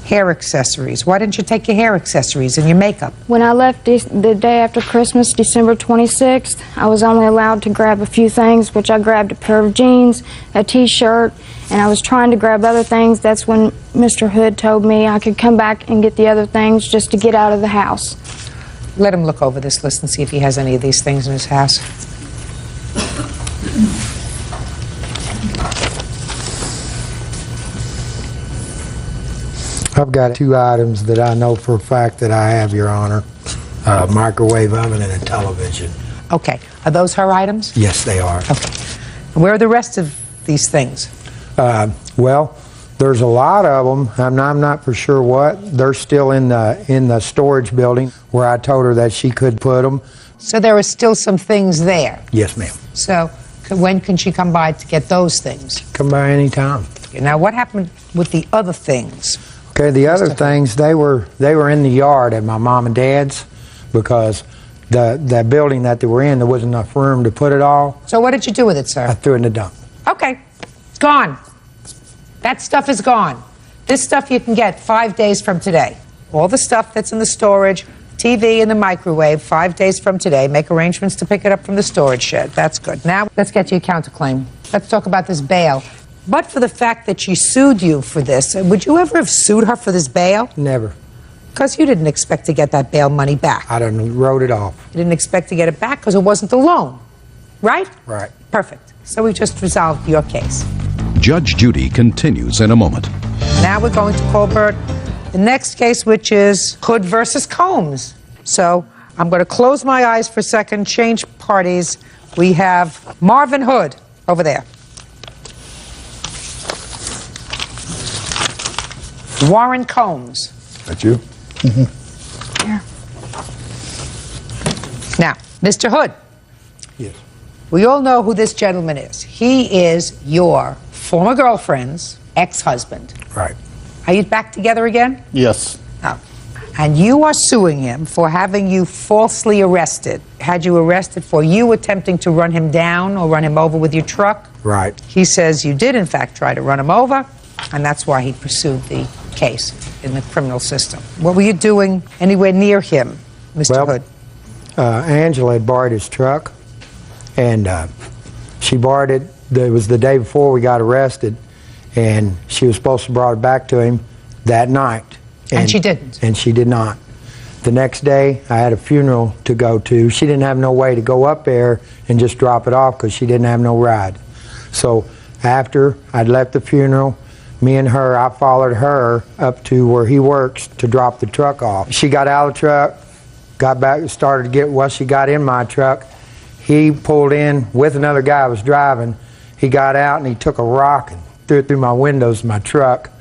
hair accessories. Why didn't you take your hair accessories and your makeup? When I left the day after Christmas, December 26th, I was only allowed to grab a few things, which I grabbed a pair of jeans, a t-shirt, and I was trying to grab other things. That's when Mr. Hood told me I could come back and get the other things just to get out of the house. Let him look over this list and see if he has any of these things in his house. I've got 2 items that I know for a fact that I have, Your Honor. A microwave oven and a television. Okay. Are those her items? Yes, they are. Okay. Where are the rest of these things? Well, there's a lot of them. I'm not for sure what. They're still in the storage building where I told her that she could put them. So there are still some things there? Yes, ma'am. So when can she come by to get those things? Come by any time. Now, what happened with the other things? Okay, the other things, they were in the yard at my mom and dad's because the building that they were in, there wasn't enough room to put it all. So what did you do with it, sir? I threw it in the dump. Okay. It's gone. That stuff is gone. This stuff you can get 5 days from today. All the stuff that's in the storage, TV and the microwave, 5 days from today. Make arrangements to pick it up from the storage shed. That's good. Now, let's get to your counterclaim. Let's talk about this bail. But for the fact that she sued you for this, would you ever have sued her for this bail? Never. Because you didn't expect to get that bail money back. I done wrote it off. You didn't expect to get it back because it wasn't a loan, right? Right. Perfect. So we've just resolved your case. Judge Judy continues in a moment. Now we're going to call Bert the next case, which is Hood versus Combs. So I'm going to close my eyes for a second, change parties. We have Marvin Hood over there. Warren Combs. That you? Mm-hmm. Yeah. Now, Mr. Hood. Yes. We all know who this gentleman is. He is your former girlfriend's ex-husband. Right. Are you back together again? Yes. Oh. And you are suing him for having you falsely arrested. Had you arrested for you attempting to run him down or run him over with your truck? Right. He says you did, in fact, try to run him over, and that's why he pursued the case in the criminal system. What were you doing anywhere near him, Mr. Hood? Angela had borrowed his truck, and she borrowed it. It was the day before we got arrested, and she was supposed to bring it back to him that night. And she didn't? And she did not. The next day, I had a funeral to go to. She didn't have no way to go up there and just drop it off because she didn't have no ride. So after I'd left the funeral, me and her, I followed her up to where he works to drop the truck off. She got out of the truck, got back, started to get, well, she got in my truck. He pulled in with another guy who was driving. He got out and he took a rock and threw it through my windows of my truck.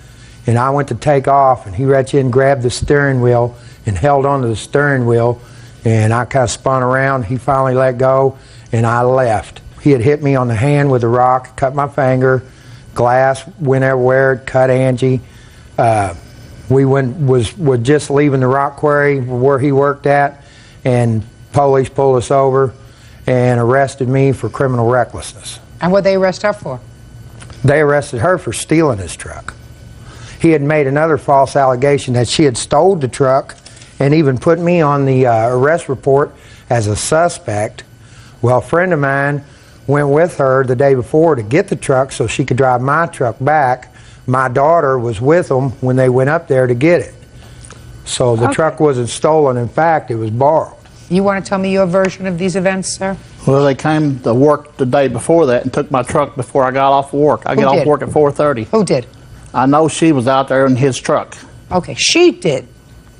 And I went to take off, and he reached in, grabbed the steering wheel and held onto the steering wheel. And I kind of spun around. He finally let go, and I left. He had hit me on the hand with a rock, cut my finger, glass went everywhere, cut Angie. We was just leaving the rock quarry where he worked at, and police pulled us over and arrested me for criminal recklessness. And what they arrest her for? They arrested her for stealing his truck. He had made another false allegation that she had stole the truck and even put me on the arrest report as a suspect. Well, a friend of mine went with her the day before to get the truck so she could drive my truck back. My daughter was with them when they went up there to get it. So the truck wasn't stolen. In fact, it was borrowed. You want to tell me your version of these events, sir? Well, they came to work the day before that and took my truck before I got off work. I got off work at 4:30. Who did? I know she was out there in his truck. Okay, she did.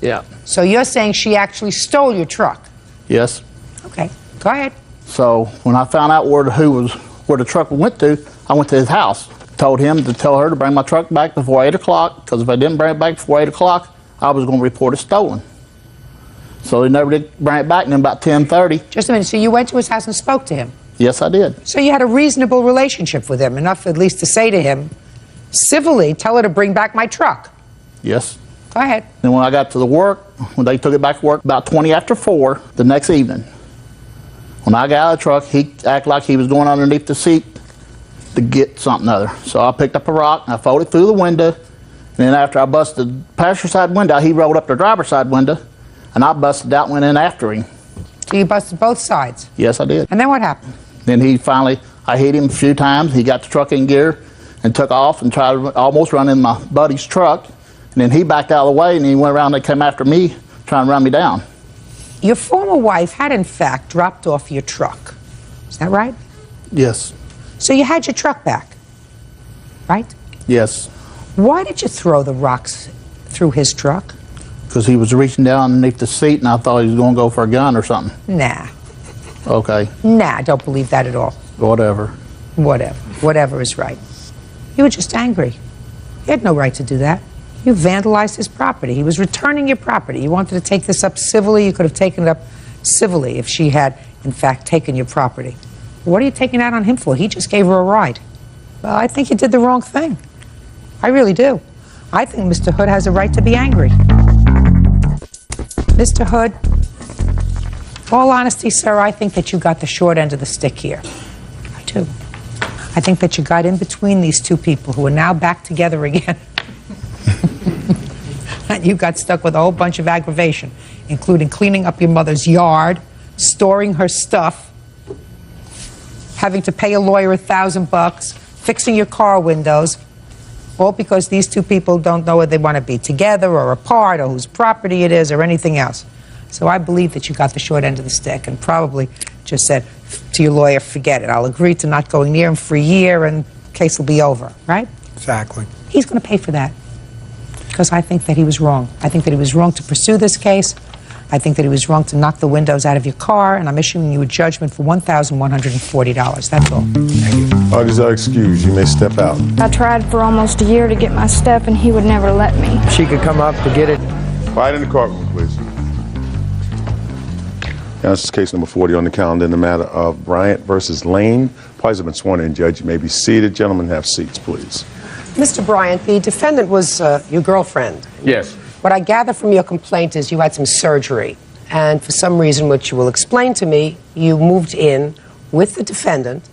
Yeah. So you're saying she actually stole your truck? Yes. Okay, go ahead. So when I found out where the truck went to, I went to his house. Told him to tell her to bring my truck back before 8 o'clock, because if I didn't bring it back before 8 o'clock, I was going to report it stolen. So he never did bring it back, and then about 10:30. Just a minute, so you went to his house and spoke to him? Yes, I did. So you had a reasonable relationship with him, enough at least to say to him, civilly, tell her to bring back my truck. Yes. Go ahead. Then when I got to the work, when they took it back to work, about 20 after 4 the next evening, when I got out of the truck, he acted like he was going underneath the seat to get something other. So I picked up a rock, and I folded it through the window, and then after I busted the passenger side window, he rolled up the driver's side window, and I busted out and went in after him. So you busted both sides? Yes, I did. And then what happened? Then he finally, I hit him a few times. He got the truck in gear and took off and tried to almost run in my buddy's truck. And then he backed out of the way, and he went around and came after me, trying to run me down. Your former wife had, in fact, dropped off your truck. Is that right? Yes. So you had your truck back, right? Yes. Why did you throw the rocks through his truck? Because he was reaching down underneath the seat, and I thought he was going to go for a gun or something. Nah. Okay. Nah, I don't believe that at all. Whatever. Whatever. Whatever is right. You were just angry. You had no right to do that. You vandalized his property. He was returning your property. You wanted to take this up civilly. You could have taken it up civilly if she had, in fact, taken your property. What are you taking out on him for? He just gave her a ride. Well, I think you did the wrong thing. I really do. I think Mr. Hood has a right to be angry. Mr. Hood, all honesty, sir, I think that you got the short end of the stick here. I do. I think that you got in between these two people who are now back together again. And you got stuck with a whole bunch of aggravation, including cleaning up your mother's yard, storing her stuff, having to pay a lawyer $1,000, fixing your car windows, all because these two people don't know whether they want to be together or apart or whose property it is or anything else. So I believe that you got the short end of the stick and probably just said to your lawyer, forget it. I'll agree to not going near him for a year and the case will be over, right? Exactly. He's going to pay for that because I think that he was wrong. I think that he was wrong to pursue this case. I think that he was wrong to knock the windows out of your car, and I'm issuing you a judgment for $1,140. That's all. Thank you. Parties are excused. You may step out. I tried for almost a year to get my stuff, and he would never let me. She could come up to get it. Quiet in the courtroom, please. Now, this is case number 40 on the calendar in the matter of Bryant versus Lane. Parties have been sworn in. Judge, you may be seated. Gentlemen, have seats, please. Mr. Bryant, the defendant was your girlfriend. Yes. What I gather from your complaint is you had some surgery, and for some reason, which you will explain to me, you moved in with the defendant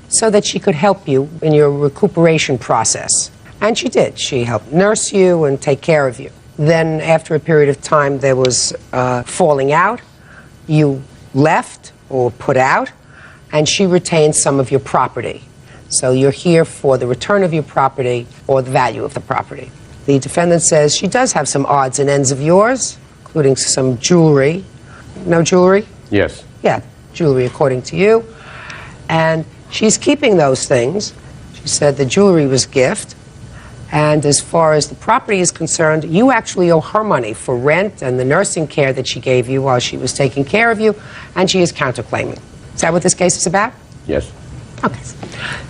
so that she could help you in your recuperation process. And she did. She helped nurse you and take care of you. Then, after a period of time, there was falling out. You left or put out, and she retained some of your property. So you're here for the return of your property or the value of the property. The defendant says she does have some odds and ends of yours, including some jewelry. No jewelry? Yes. Yeah, jewelry according to you. And she's keeping those things. She said the jewelry was gift. And as far as the property is concerned, you actually owe her money for rent and the nursing care that she gave you while she was taking care of you, and she is counterclaiming. Is that what this case is about? Yes. Okay.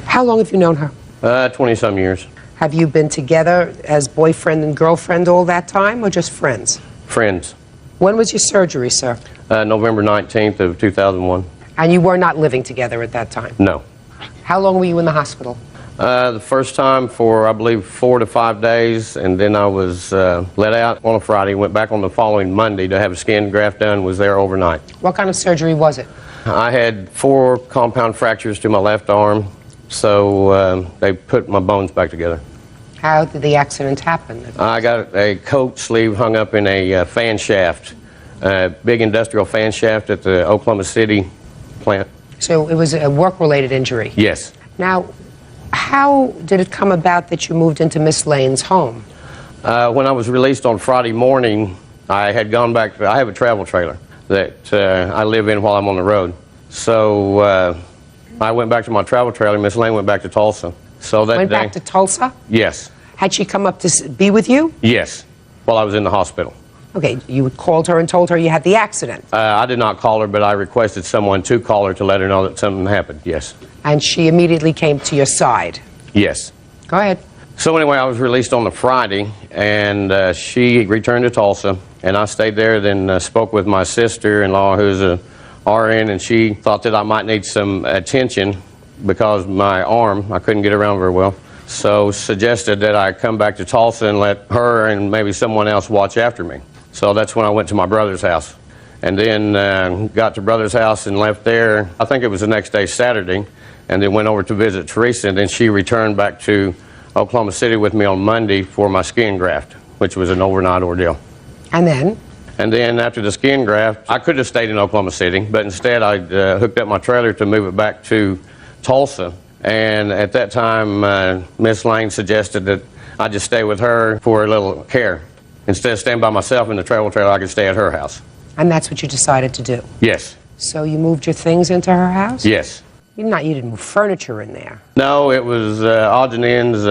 How long have you known her? 20-some years. Have you been together as boyfriend and girlfriend all that time, or just friends? Friends. When was your surgery, sir? November 19th of 2001. And you were not living together at that time? No. How long were you in the hospital? The first time for, I believe, 4 to 5 days, and then I was let out on a Friday, went back on the following Monday to have a skin graft done, was there overnight. What kind of surgery was it? I had 4 compound fractures to my left arm, so they put my bones back together. How did the accident happen? I got a coat sleeve hung up in a fan shaft, a big industrial fan shaft at the Oklahoma City plant. So it was a work-related injury? Yes. Now, how did it come about that you moved into Miss Lane's home? When I was released on Friday morning, I had gone back. I have a travel trailer that I live in while I'm on the road. So I went back to my travel trailer. Miss Lane went back to Tulsa. So that Went day, back to Tulsa? Yes. Had she come up to be with you? Yes, while I was in the hospital. Okay, you called her and told her you had the accident. I did not call her, but I requested someone to call her to let her know that something happened, yes. And she immediately came to your side. Yes. Go ahead. So anyway, I was released on the Friday, and she returned to Tulsa, and I stayed there, then spoke with my sister-in-law, who's a RN, and she thought that I might need some attention because my arm, I couldn't get around very well. So suggested that I come back to Tulsa and let her and maybe someone else watch after me. So that's when I went to my brother's house. And then got to brother's house and left there. I think it was the next day, Saturday, and then went over to visit Teresa, and then she returned back to Oklahoma City with me on Monday for my skin graft, which was an overnight ordeal. And then? And then after the skin graft, I could have stayed in Oklahoma City, but instead I hooked up my trailer to move it back to Tulsa. And at that time, Miss Lane suggested that I just stay with her for a little care. Instead of staying by myself in the travel trailer, I could stay at her house. And that's what you decided to do? Yes. So you moved your things into her house? Yes. You didn't move furniture in there? No, it was odds and ends,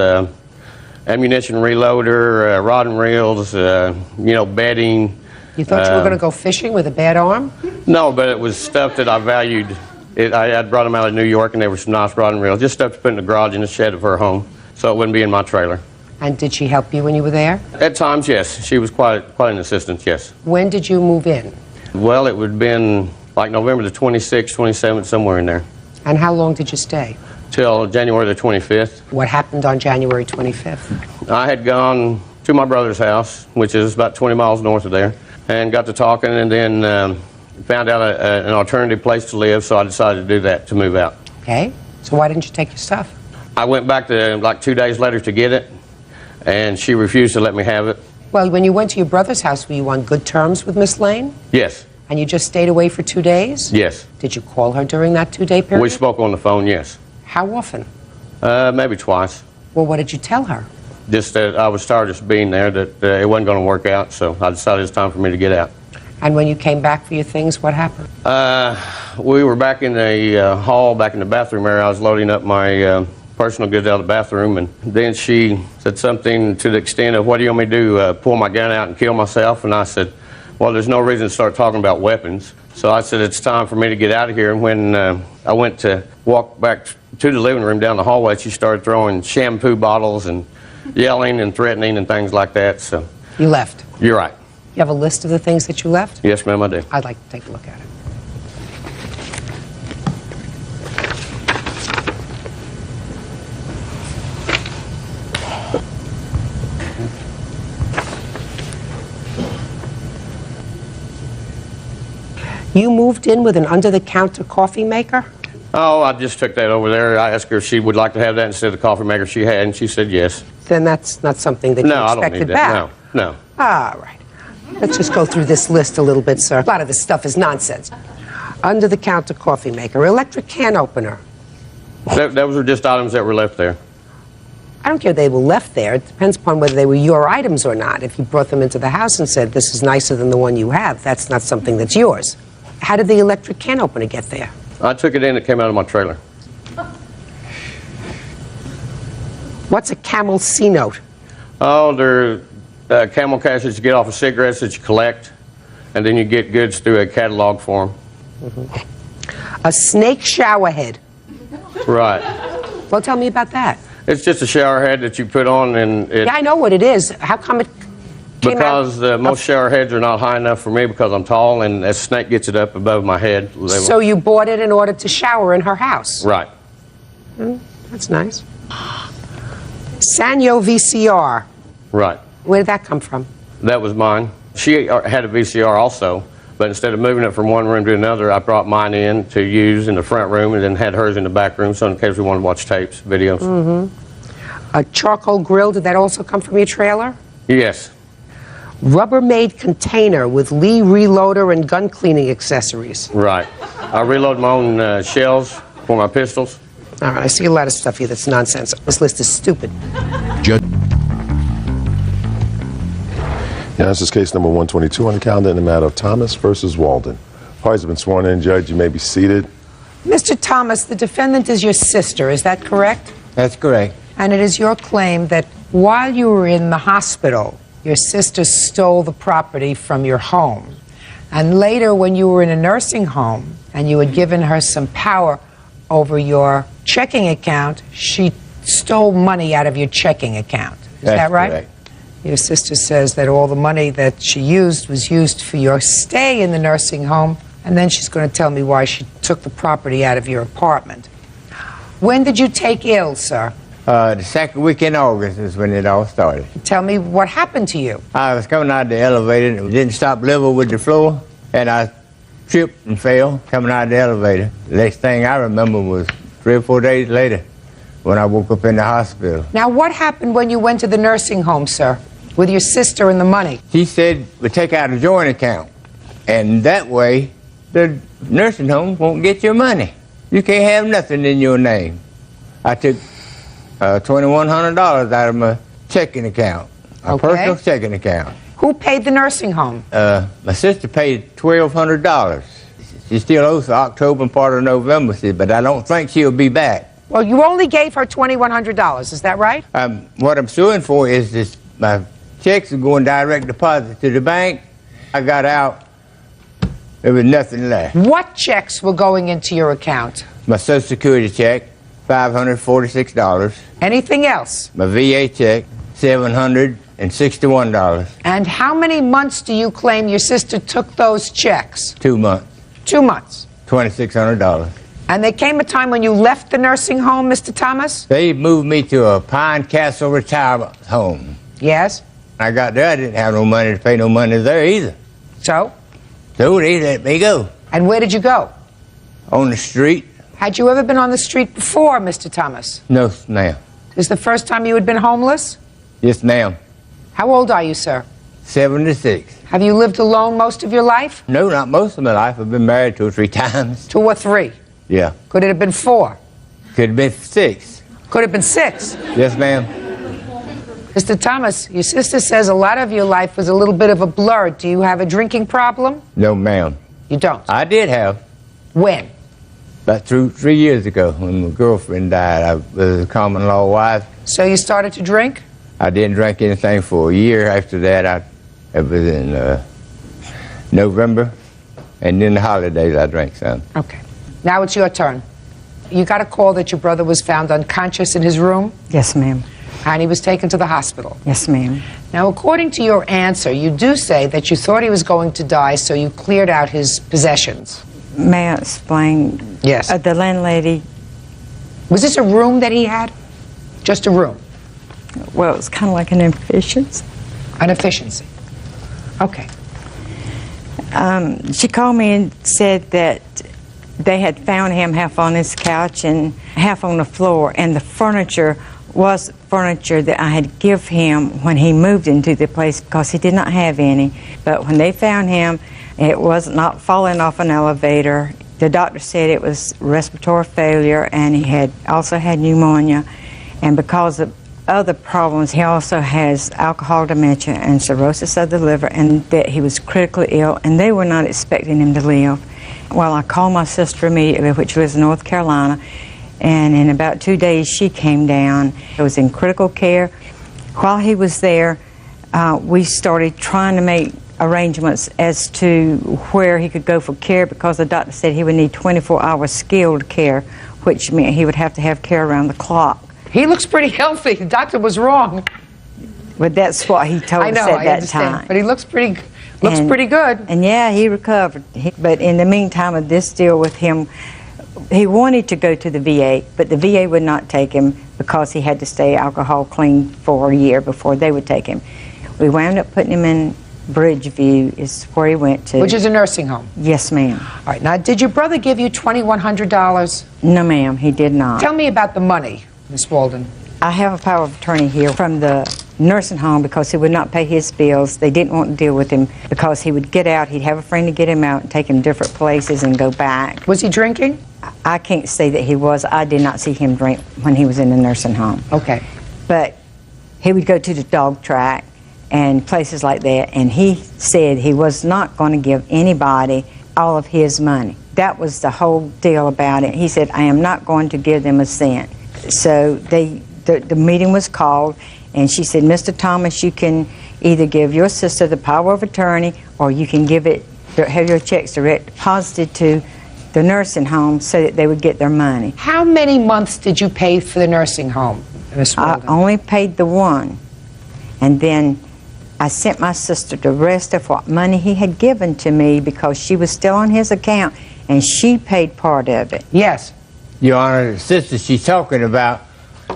ammunition reloader, rod and reels, bedding. You thought you were going to go fishing with a bad arm? No, but it was stuff that I valued. I had brought them out of New York, and they were some nice rod and reels, just stuff to put in the garage in the shed of her home, so it wouldn't be in my trailer. And did she help you when you were there? At times, yes. She was quite an assistance, yes. When did you move in? Well, it would have been like November the 26th, 27th, somewhere in there. And how long did you stay? Till January the 25th. What happened on January 25th? I had gone to my brother's house, which is about 20 miles north of there, and got to talking, and then found out an alternative place to live, so I decided to do that, to move out. Okay. So why didn't you take your stuff? I went back to like 2 days later to get it, and she refused to let me have it. Well, when you went to your brother's house, were you on good terms with Miss Lane? Yes. And you just stayed away for 2 days? Yes. Did you call her during that 2-day period? We spoke on the phone, yes. How often? Maybe twice. Well, what did you tell her? Just that I was tired of being there, that it wasn't going to work out, so I decided it's time for me to get out. And when you came back for your things, what happened? We were back in the hall, back in the bathroom area. I was loading up my personal goods out of the bathroom, and then she said something to the extent of, what do you want me to do, pull my gun out and kill myself? And I said, well, there's no reason to start talking about weapons. So I said, it's time for me to get out of here. And when I went to walk back to the living room down the hallway, she started throwing shampoo bottles and yelling and threatening and things like that. So You left? You're right. You have a list of the things that you left? Yes, ma'am, I do. I'd like to take a look at it. You moved in with an under-the-counter coffee maker? Oh, I just took that over there. I asked her if she would like to have that instead of the coffee maker she had, and she said yes. Then that's not something that you No, I don't expected need back. that. No, no. All right. Let's just go through this list a little bit, sir. A lot of this stuff is nonsense. Under-the-counter coffee maker, electric can opener. Those were just items that were left there. I don't care if they were left there. It depends upon whether they were your items or not. If you brought them into the house and said, this is nicer than the one you have, that's not something that's yours. How did the electric can opener get there? I took it in. It came out of my trailer. What's a Camel C-note? Oh, they're camel cash that you get off of cigarettes that you collect, and then you get goods through a catalog form. A snake shower head. Right. Well, tell me about that. It's just a shower head that you put on, and it. Yeah, I know what it is. How come it came Because most shower heads are not high enough for me because I'm tall, and a snake gets it up above my head. So you bought it in order to shower in her house? Right. That's nice. Sanyo VCR. Right. Where did that come from? That was mine. She had a VCR also, but instead of moving it from one room to another, I brought mine in to use in the front room and then had hers in the back room, so in case we wanted to watch tapes, videos. A charcoal grill, did that also come from your trailer? Yes. Rubbermaid container with Lee reloader and gun cleaning accessories. Right. I reload my own shells for my pistols. All right, I see a lot of stuff here that's nonsense. This list is stupid. Now, this is case number 122 on the calendar in the matter of Thomas versus Walden. Parties have been sworn in. Judge, you may be seated. Mr. Thomas, the defendant is your sister, is that correct? That's correct. And it is your claim that while you were in the hospital, your sister stole the property from your home. And later, when you were in a nursing home and you had given her some power over your checking account, she stole money out of your checking account. Is that right? Correct. Your sister says that all the money that she used was used for your stay in the nursing home, and then she's going to tell me why she took the property out of your apartment. When did you take ill, sir? The second week in August is when it all started. Tell me what happened to you. I was coming out of the elevator and it didn't stop level with the floor, and I tripped and fell coming out of the elevator. The next thing I remember was 3 or 4 days later when I woke up in the hospital. Now, what happened when you went to the nursing home, sir, with your sister and the money? She said we take out a joint account, and that way the nursing home won't get your money. You can't have nothing in your name. I took $2,100 out of my checking account, my personal checking account. Who paid the nursing home? My sister paid $1,200. She still owes for October and part of November, but I don't think she'll be back. Well, you only gave her $2,100, is that right? What I'm suing for is this, my checks are going direct deposit to the bank. I got out, there was nothing left. What checks were going into your account? My Social Security check, $546. Anything else? My VA check, $761. And how many months do you claim your sister took those checks? 2 months. 2 months. $2,600. And there came a time when you left the nursing home, Mr. Thomas? They moved me to a Pine Castle retirement home. Yes? I got there, I didn't have no money to pay no money there either. So? So they let me go. And where did you go? On the street. Had you ever been on the street before, Mr. Thomas? No, ma'am. Is the first time you had been homeless? Yes, ma'am. How old are you, sir? 76. Have you lived alone most of your life? No, not most of my life. I've been married 2 or 3 times. 2 or 3? Yeah. Could it have been 4? Could have been 6. Could have been 6? Yes, ma'am. Mr. Thomas, your sister says a lot of your life was a little bit of a blur. Do you have a drinking problem? No, ma'am. You don't? I did have. When? About 3 years ago when my girlfriend died. I was a common law wife. So you started to drink? I didn't drink anything for a year. After that, it was in November, and then the holidays I drank some. Okay. Now it's your turn. You got a call that your brother was found unconscious in his room? Yes, ma'am. And he was taken to the hospital? Yes, ma'am. Now, according to your answer, you do say that you thought he was going to die, so you cleared out his possessions. May I explain? Yes. The landlady... Was this a room that he had? Just a room? Well, it was kind of like an efficiency. An efficiency. Okay. She called me and said that they had found him half on his couch and half on the floor, and the furniture was furniture that I had give him when he moved into the place because he did not have any. But when they found him, it was not falling off an elevator. The doctor said it was respiratory failure, and he had also had pneumonia. And because of other problems, he also has alcohol dementia and cirrhosis of the liver, and that he was critically ill, and they were not expecting him to live. Well, I called my sister immediately, which lives in North Carolina, and in about 2 days she came down. It was in critical care. While he was there, we started trying to make arrangements as to where he could go for care, because the doctor said he would need 24-hour skilled care, which meant he would have to have care around the clock. He looks pretty healthy. The doctor was wrong. But that's what he told us at that time. But he looks pretty good. And yeah, he recovered. But in the meantime of this deal with him, he wanted to go to the VA, but the VA would not take him because he had to stay alcohol clean for a year before they would take him. We wound up putting him in Bridgeview, is where he went to. Which is a nursing home? Yes, ma'am. All right. Now, did your brother give you $2,100? No, ma'am, he did not. Tell me about the money, Miss Walden. I have a power of attorney here from the nursing home because he would not pay his bills. They didn't want to deal with him because he would get out, he'd have a friend to get him out and take him different places and go back. Was he drinking? I can't say that he was. I did not see him drink when he was in the nursing home. Okay. But he would go to the dog track and places like that, and he said he was not going to give anybody all of his money. That was the whole deal about it. He said, I am not going to give them a cent. So the meeting was called, and she said, Mr. Thomas, you can either give your sister the power of attorney, or you can have your checks direct deposited to the nursing home so that they would get their money. How many months did you pay for the nursing home, Miss Walden? I only paid the one, and then I sent my sister the rest of what money he had given to me because she was still on his account, and she paid part of it. Yes. Your Honor, the sister she's talking about,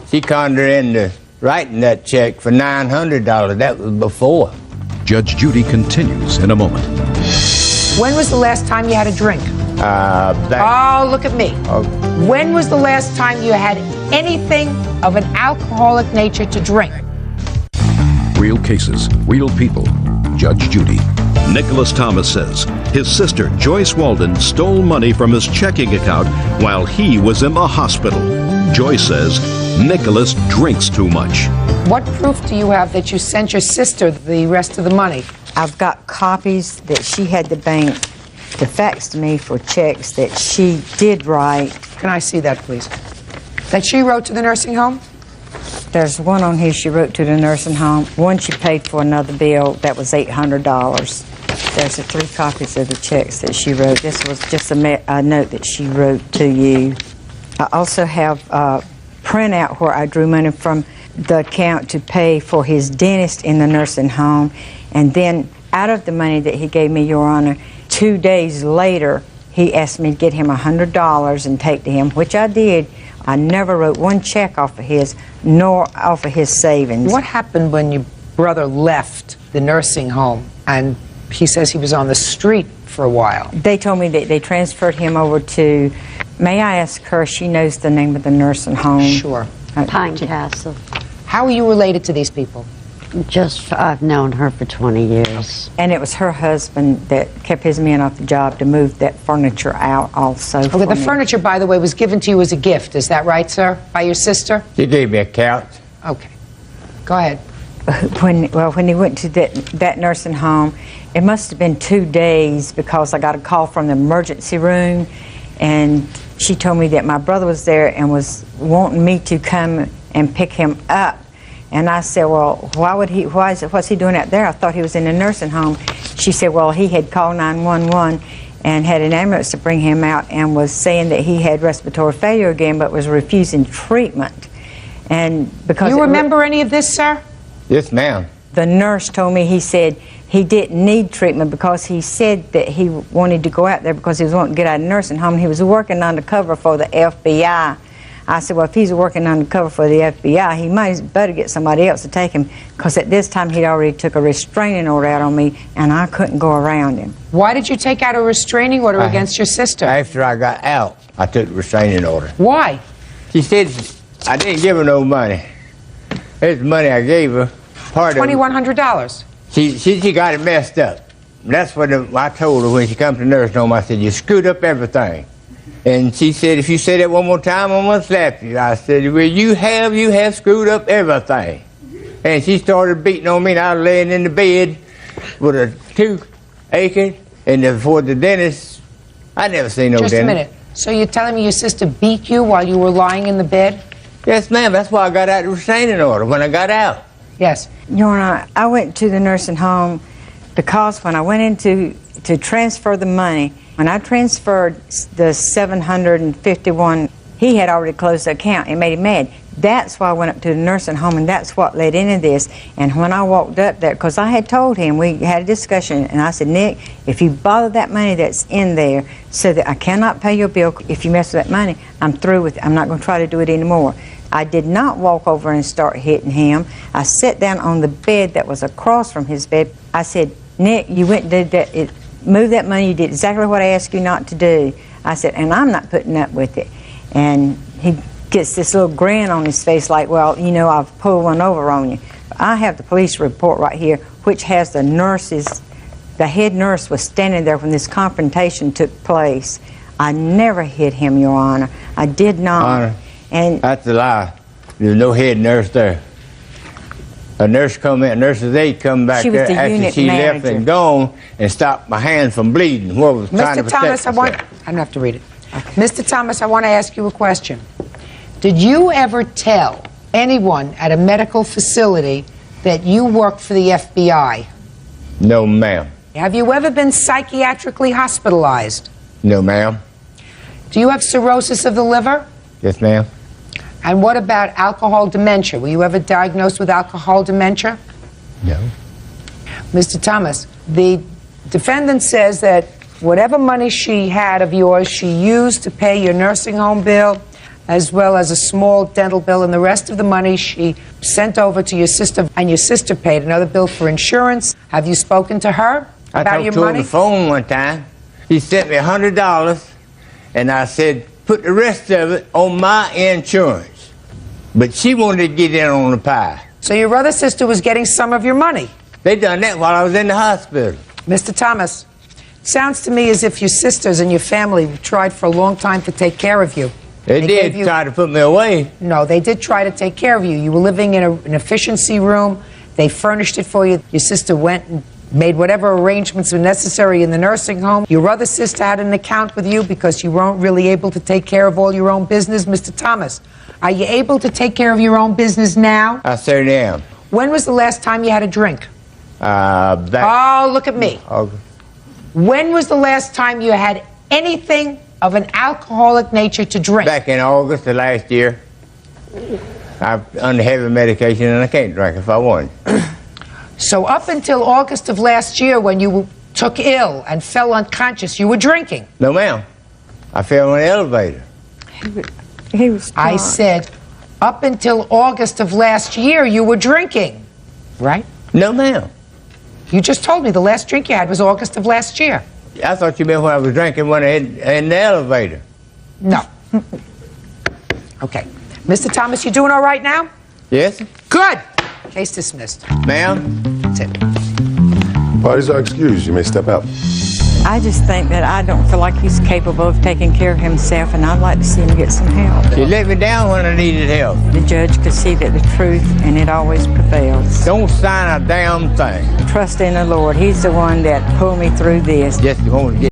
she conned her into writing that check for $900. That was before. Judge Judy continues in a moment. When was the last time you had a drink? Oh, look at me. When was the last time you had anything of an alcoholic nature to drink? Real cases, real people. Judge Judy. Nicholas Thomas says his sister, Joyce Walden, stole money from his checking account while he was in the hospital. Joyce says Nicholas drinks too much. What proof do you have that you sent your sister the rest of the money? I've got copies that she had the bank to fax to me for checks that she did write. Can I see that, please? That she wrote to the nursing home? There's one on here she wrote to the nursing home. One she paid for another bill that was $800. There's the 3 copies of the checks that she wrote. This was just a note that she wrote to you. I also have a printout where I drew money from the account to pay for his dentist in the nursing home, and then out of the money that he gave me, Your Honor, 2 days later he asked me to get him $100 and take to him, which I did. I never wrote one check off of his, nor off of his savings. What happened when your brother left the nursing home and he says he was on the street for a while? They told me that they transferred him over to, may I ask her, she knows the name of the nursing home. Sure. Pine Castle. How are you related to these people? Just, I've known her for 20 years. And it was her husband that kept his men off the job to move that furniture out also. Okay, the furniture, by the way, was given to you as a gift. Is that right, sir? By your sister? She gave me a couch. Okay. Go ahead. When he went to that nursing home, it must have been 2 days because I got a call from the emergency room, and she told me that my brother was there and was wanting me to come and pick him up. And I said, well, what's he doing out there? I thought he was in a nursing home. She said, well, he had called 911 and had an ambulance to bring him out and was saying that he had respiratory failure again, but was refusing treatment. And because you remember any of this, sir? Yes, ma'am. The nurse told me, he said he didn't need treatment because he said that he wanted to go out there because he was wanting to get out of the nursing home. He was working undercover for the FBI. I said, well, if he's working undercover for the FBI, he might better get somebody else to take him, because at this time he'd already took a restraining order out on me, and I couldn't go around him. Why did you take out a restraining order against your sister? After I got out, I took the restraining order. Why? She said I didn't give her no money. Here's the money I gave her. Part of $2,100. She got it messed up. That's what I told her when she come to the nursing home. I said, you screwed up everything. And she said, if you say that one more time, I'm going to slap you. I said, well, you have screwed up everything. And she started beating on me, and I was laying in the bed with a tooth aching. And before the dentist, I never seen no dentist. Just a minute. So you're telling me your sister beat you while you were lying in the bed? Yes, ma'am. That's why I got out the restraining order when I got out. Yes. Your Honor, I went to the nursing home because when I went in to transfer the money, when I transferred the $751, he had already closed the account. It made him mad. That's why I went up to the nursing home, and that's what led into this. And when I walked up there, because I had told him, we had a discussion, and I said, Nick, if you bother that money that's in there so that I cannot pay your bill, if you mess with that money, I'm through with it. I'm not going to try to do it anymore. I did not walk over and start hitting him. I sat down on the bed that was across from his bed. I said, Nick, you went and did that, moved that money, you did exactly what I asked you not to do. I said, and I'm not putting up with it. And he gets this little grin on his face like, well, you know, I've pulled one over on you. I have the police report right here, which has the nurses, the head nurse was standing there when this confrontation took place. I never hit him, Your Honor. I did not. Honor, and that's a lie. There's no head nurse there. A nurse come in, nurse's aide come back She was there the after unit she left manager. and gone and stopped my hand from bleeding. What was trying to Mr. protect Thomas, I myself. don't have to read it. Mr. Thomas, I want to ask you a question. Did you ever tell anyone at a medical facility that you worked for the FBI? No, ma'am. Have you ever been psychiatrically hospitalized? No, ma'am. Do you have cirrhosis of the liver? Yes, ma'am. And what about alcohol dementia? Were you ever diagnosed with alcohol dementia? No. Mr. Thomas, the defendant says that whatever money she had of yours, she used to pay your nursing home bill, as well as a small dental bill, and the rest of the money she sent over to your sister, and your sister paid another bill for insurance. Have you spoken to her I about talked your to her on money? the phone one time. He sent me $100, and I said, put the rest of it on my insurance. But she wanted to get in on the pie. So your other sister was getting some of your money? They done that while I was in the hospital. Mr. Thomas, sounds to me as if your sisters and your family tried for a long time to take care of you. They did try to put me away. No, they did try to take care of you. You were living in an efficiency room. They furnished it for you. Your sister went and made whatever arrangements were necessary in the nursing home. Your other sister had an account with you because you weren't really able to take care of all your own business. Mr. Thomas, are you able to take care of your own business now? I certainly am. When was the last time you had a drink? Back. Oh, look at me. Okay. When was the last time you had anything of an alcoholic nature to drink? Back in August of last year. I'm under heavy medication and I can't drink if I want. So up until August of last year when you took ill and fell unconscious, you were drinking? No, ma'am. I fell on the elevator. He was I said up until August of last year you were drinking, right? No, ma'am. You just told me the last drink you had was August of last year. I thought you meant when I was drinking when in the elevator. No. Okay. Mr. Thomas, you doing all right now? Yes? Good. Case dismissed. Ma'am? That's it. Parties are excused. You may step out. I just think that I don't feel like he's capable of taking care of himself, and I'd like to see him get some help. She let me down when I needed help. The judge could see that the truth, and it always prevails. Don't sign a damn thing. Trust in the Lord. He's the one that pulled me through this. Just won't get